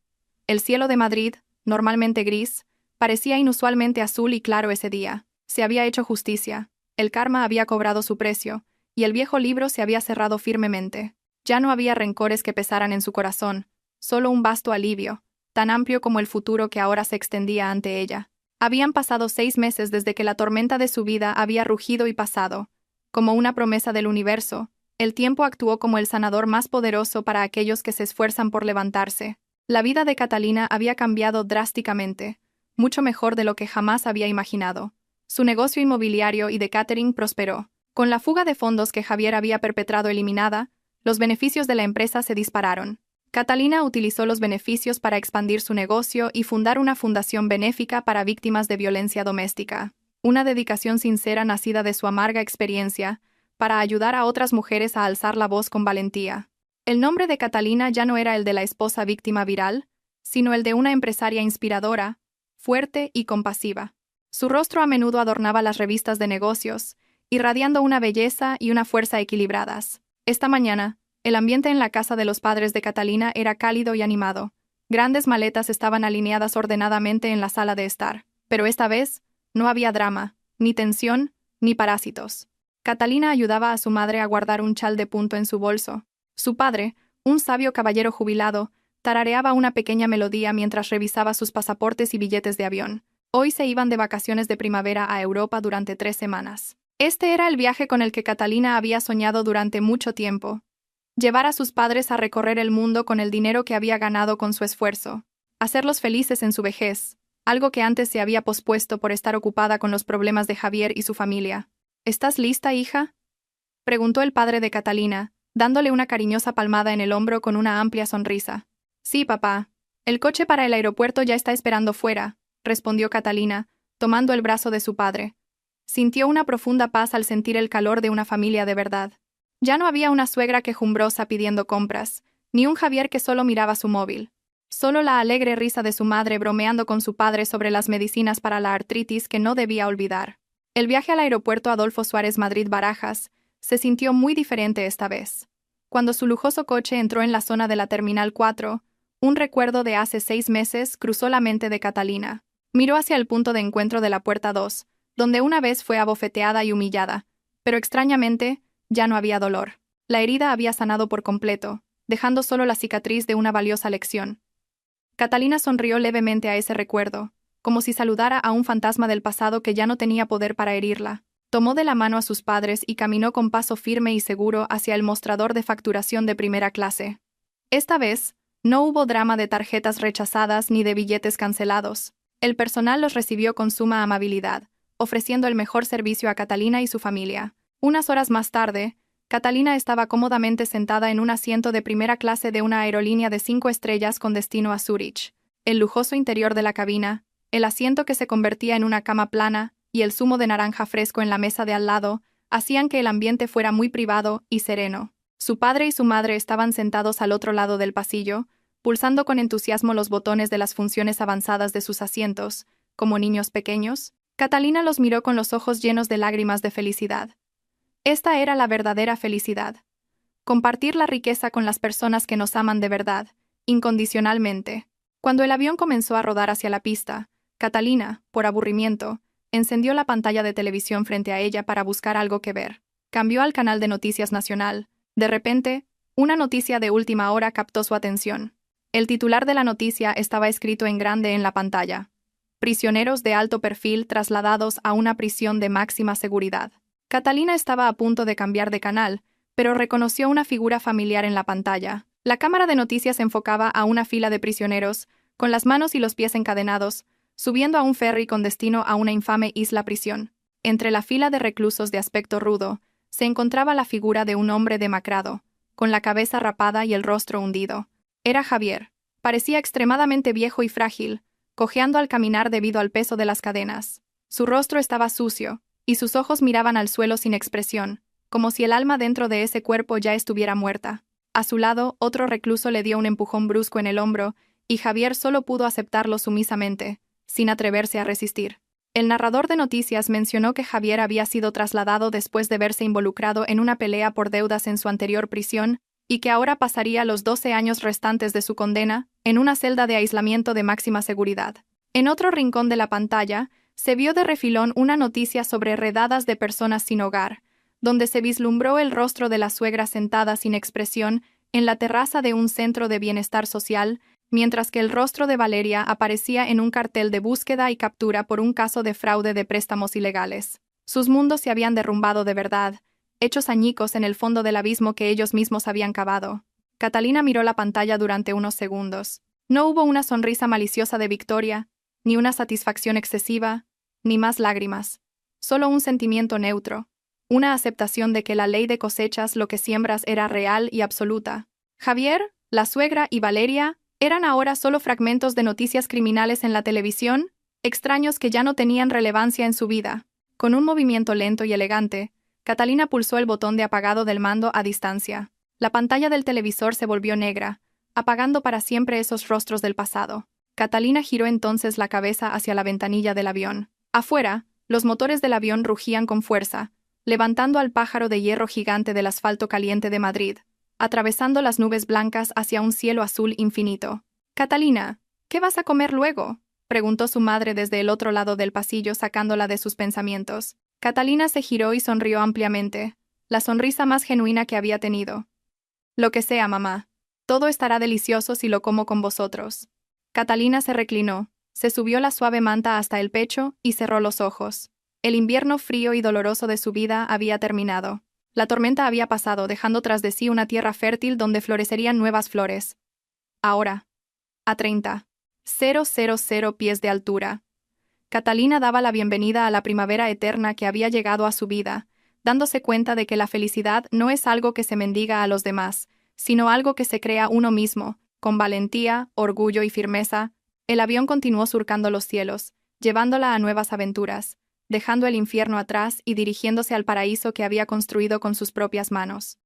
El cielo de Madrid, normalmente gris, parecía inusualmente azul y claro ese día. Se había hecho justicia, el karma había cobrado su precio, y el viejo libro se había cerrado firmemente. Ya no había rencores que pesaran en su corazón, solo un vasto alivio, tan amplio como el futuro que ahora se extendía ante ella. Habían pasado 6 meses desde que la tormenta de su vida había rugido y pasado. Como una promesa del universo, el tiempo actuó como el sanador más poderoso para aquellos que se esfuerzan por levantarse. La vida de Catalina había cambiado drásticamente, mucho mejor de lo que jamás había imaginado. Su negocio inmobiliario y de catering prosperó. Con la fuga de fondos que Javier había perpetrado eliminada, los beneficios de la empresa se dispararon. Catalina utilizó los beneficios para expandir su negocio y fundar una fundación benéfica para víctimas de violencia doméstica. Una dedicación sincera nacida de su amarga experiencia, para ayudar a otras mujeres a alzar la voz con valentía. El nombre de Catalina ya no era el de la esposa víctima viral, sino el de una empresaria inspiradora, fuerte y compasiva. Su rostro a menudo adornaba las revistas de negocios, irradiando una belleza y una fuerza equilibradas. Esta mañana, el ambiente en la casa de los padres de Catalina era cálido y animado. Grandes maletas estaban alineadas ordenadamente en la sala de estar, pero esta vez no había drama, ni tensión, ni parásitos. Catalina ayudaba a su madre a guardar un chal de punto en su bolso. Su padre, un sabio caballero jubilado, tarareaba una pequeña melodía mientras revisaba sus pasaportes y billetes de avión. Hoy se iban de vacaciones de primavera a Europa durante 3 semanas. Este era el viaje con el que Catalina había soñado durante mucho tiempo. Llevar a sus padres a recorrer el mundo con el dinero que había ganado con su esfuerzo. Hacerlos felices en su vejez, algo que antes se había pospuesto por estar ocupada con los problemas de Javier y su familia. ¿Estás lista, hija?, preguntó el padre de Catalina, dándole una cariñosa palmada en el hombro con una amplia sonrisa. Sí, papá. El coche para el aeropuerto ya está esperando fuera, respondió Catalina, tomando el brazo de su padre. Sintió una profunda paz al sentir el calor de una familia de verdad. Ya no había una suegra quejumbrosa pidiendo compras, ni un Javier que solo miraba su móvil. Solo la alegre risa de su madre bromeando con su padre sobre las medicinas para la artritis que no debía olvidar. El viaje al aeropuerto Adolfo Suárez Madrid-Barajas se sintió muy diferente esta vez. Cuando su lujoso coche entró en la zona de la Terminal 4, un recuerdo de hace 6 meses cruzó la mente de Catalina. Miró hacia el punto de encuentro de la puerta 2, donde una vez fue abofeteada y humillada, pero extrañamente, ya no había dolor. La herida había sanado por completo, dejando solo la cicatriz de una valiosa lección. Catalina sonrió levemente a ese recuerdo, como si saludara a un fantasma del pasado que ya no tenía poder para herirla. Tomó de la mano a sus padres y caminó con paso firme y seguro hacia el mostrador de facturación de primera clase. Esta vez, no hubo drama de tarjetas rechazadas ni de billetes cancelados. El personal los recibió con suma amabilidad, ofreciendo el mejor servicio a Catalina y su familia. Unas horas más tarde, Catalina estaba cómodamente sentada en un asiento de primera clase de una aerolínea de 5 estrellas con destino a Zúrich. El lujoso interior de la cabina, el asiento que se convertía en una cama plana y el zumo de naranja fresco en la mesa de al lado hacían que el ambiente fuera muy privado y sereno. Su padre y su madre estaban sentados al otro lado del pasillo, pulsando con entusiasmo los botones de las funciones avanzadas de sus asientos, como niños pequeños. Catalina los miró con los ojos llenos de lágrimas de felicidad. Esta era la verdadera felicidad. Compartir la riqueza con las personas que nos aman de verdad, incondicionalmente. Cuando el avión comenzó a rodar hacia la pista, Catalina, por aburrimiento, encendió la pantalla de televisión frente a ella para buscar algo que ver. Cambió al canal de Noticias Nacional. De repente, una noticia de última hora captó su atención. El titular de la noticia estaba escrito en grande en la pantalla. Prisioneros de alto perfil trasladados a una prisión de máxima seguridad. Catalina estaba a punto de cambiar de canal, pero reconoció una figura familiar en la pantalla. La cámara de noticias enfocaba a una fila de prisioneros, con las manos y los pies encadenados, subiendo a un ferry con destino a una infame isla-prisión. Entre la fila de reclusos de aspecto rudo, se encontraba la figura de un hombre demacrado, con la cabeza rapada y el rostro hundido. Era Javier. Parecía extremadamente viejo y frágil, cojeando al caminar debido al peso de las cadenas. Su rostro estaba sucio, y sus ojos miraban al suelo sin expresión, como si el alma dentro de ese cuerpo ya estuviera muerta. A su lado, otro recluso le dio un empujón brusco en el hombro, y Javier solo pudo aceptarlo sumisamente, sin atreverse a resistir. El narrador de noticias mencionó que Javier había sido trasladado después de verse involucrado en una pelea por deudas en su anterior prisión, y que ahora pasaría los 12 años restantes de su condena en una celda de aislamiento de máxima seguridad. En otro rincón de la pantalla, se vio de refilón una noticia sobre redadas de personas sin hogar, donde se vislumbró el rostro de la suegra sentada sin expresión en la terraza de un centro de bienestar social, mientras que el rostro de Valeria aparecía en un cartel de búsqueda y captura por un caso de fraude de préstamos ilegales. Sus mundos se habían derrumbado de verdad, hechos añicos en el fondo del abismo que ellos mismos habían cavado. Catalina miró la pantalla durante unos segundos. No hubo una sonrisa maliciosa de victoria, ni una satisfacción excesiva, ni más lágrimas. Solo un sentimiento neutro, una aceptación de que la ley de cosechas lo que siembras era real y absoluta. Javier, la suegra y Valeria eran ahora solo fragmentos de noticias criminales en la televisión, extraños que ya no tenían relevancia en su vida. Con un movimiento lento y elegante, Catalina pulsó el botón de apagado del mando a distancia. La pantalla del televisor se volvió negra, apagando para siempre esos rostros del pasado. Catalina giró entonces la cabeza hacia la ventanilla del avión. Afuera, los motores del avión rugían con fuerza, levantando al pájaro de hierro gigante del asfalto caliente de Madrid, atravesando las nubes blancas hacia un cielo azul infinito. «Catalina, ¿qué vas a comer luego?», preguntó su madre desde el otro lado del pasillo sacándola de sus pensamientos. Catalina se giró y sonrió ampliamente, la sonrisa más genuina que había tenido. «Lo que sea, mamá. Todo estará delicioso si lo como con vosotros». Catalina se reclinó, se subió la suave manta hasta el pecho y cerró los ojos. El invierno frío y doloroso de su vida había terminado. La tormenta había pasado, dejando tras de sí una tierra fértil donde florecerían nuevas flores. Ahora, a 30,000 pies de altura, Catalina daba la bienvenida a la primavera eterna que había llegado a su vida, dándose cuenta de que la felicidad no es algo que se mendiga a los demás, sino algo que se crea uno mismo, con valentía, orgullo y firmeza. El avión continuó surcando los cielos, llevándola a nuevas aventuras, dejando el infierno atrás y dirigiéndose al paraíso que había construido con sus propias manos.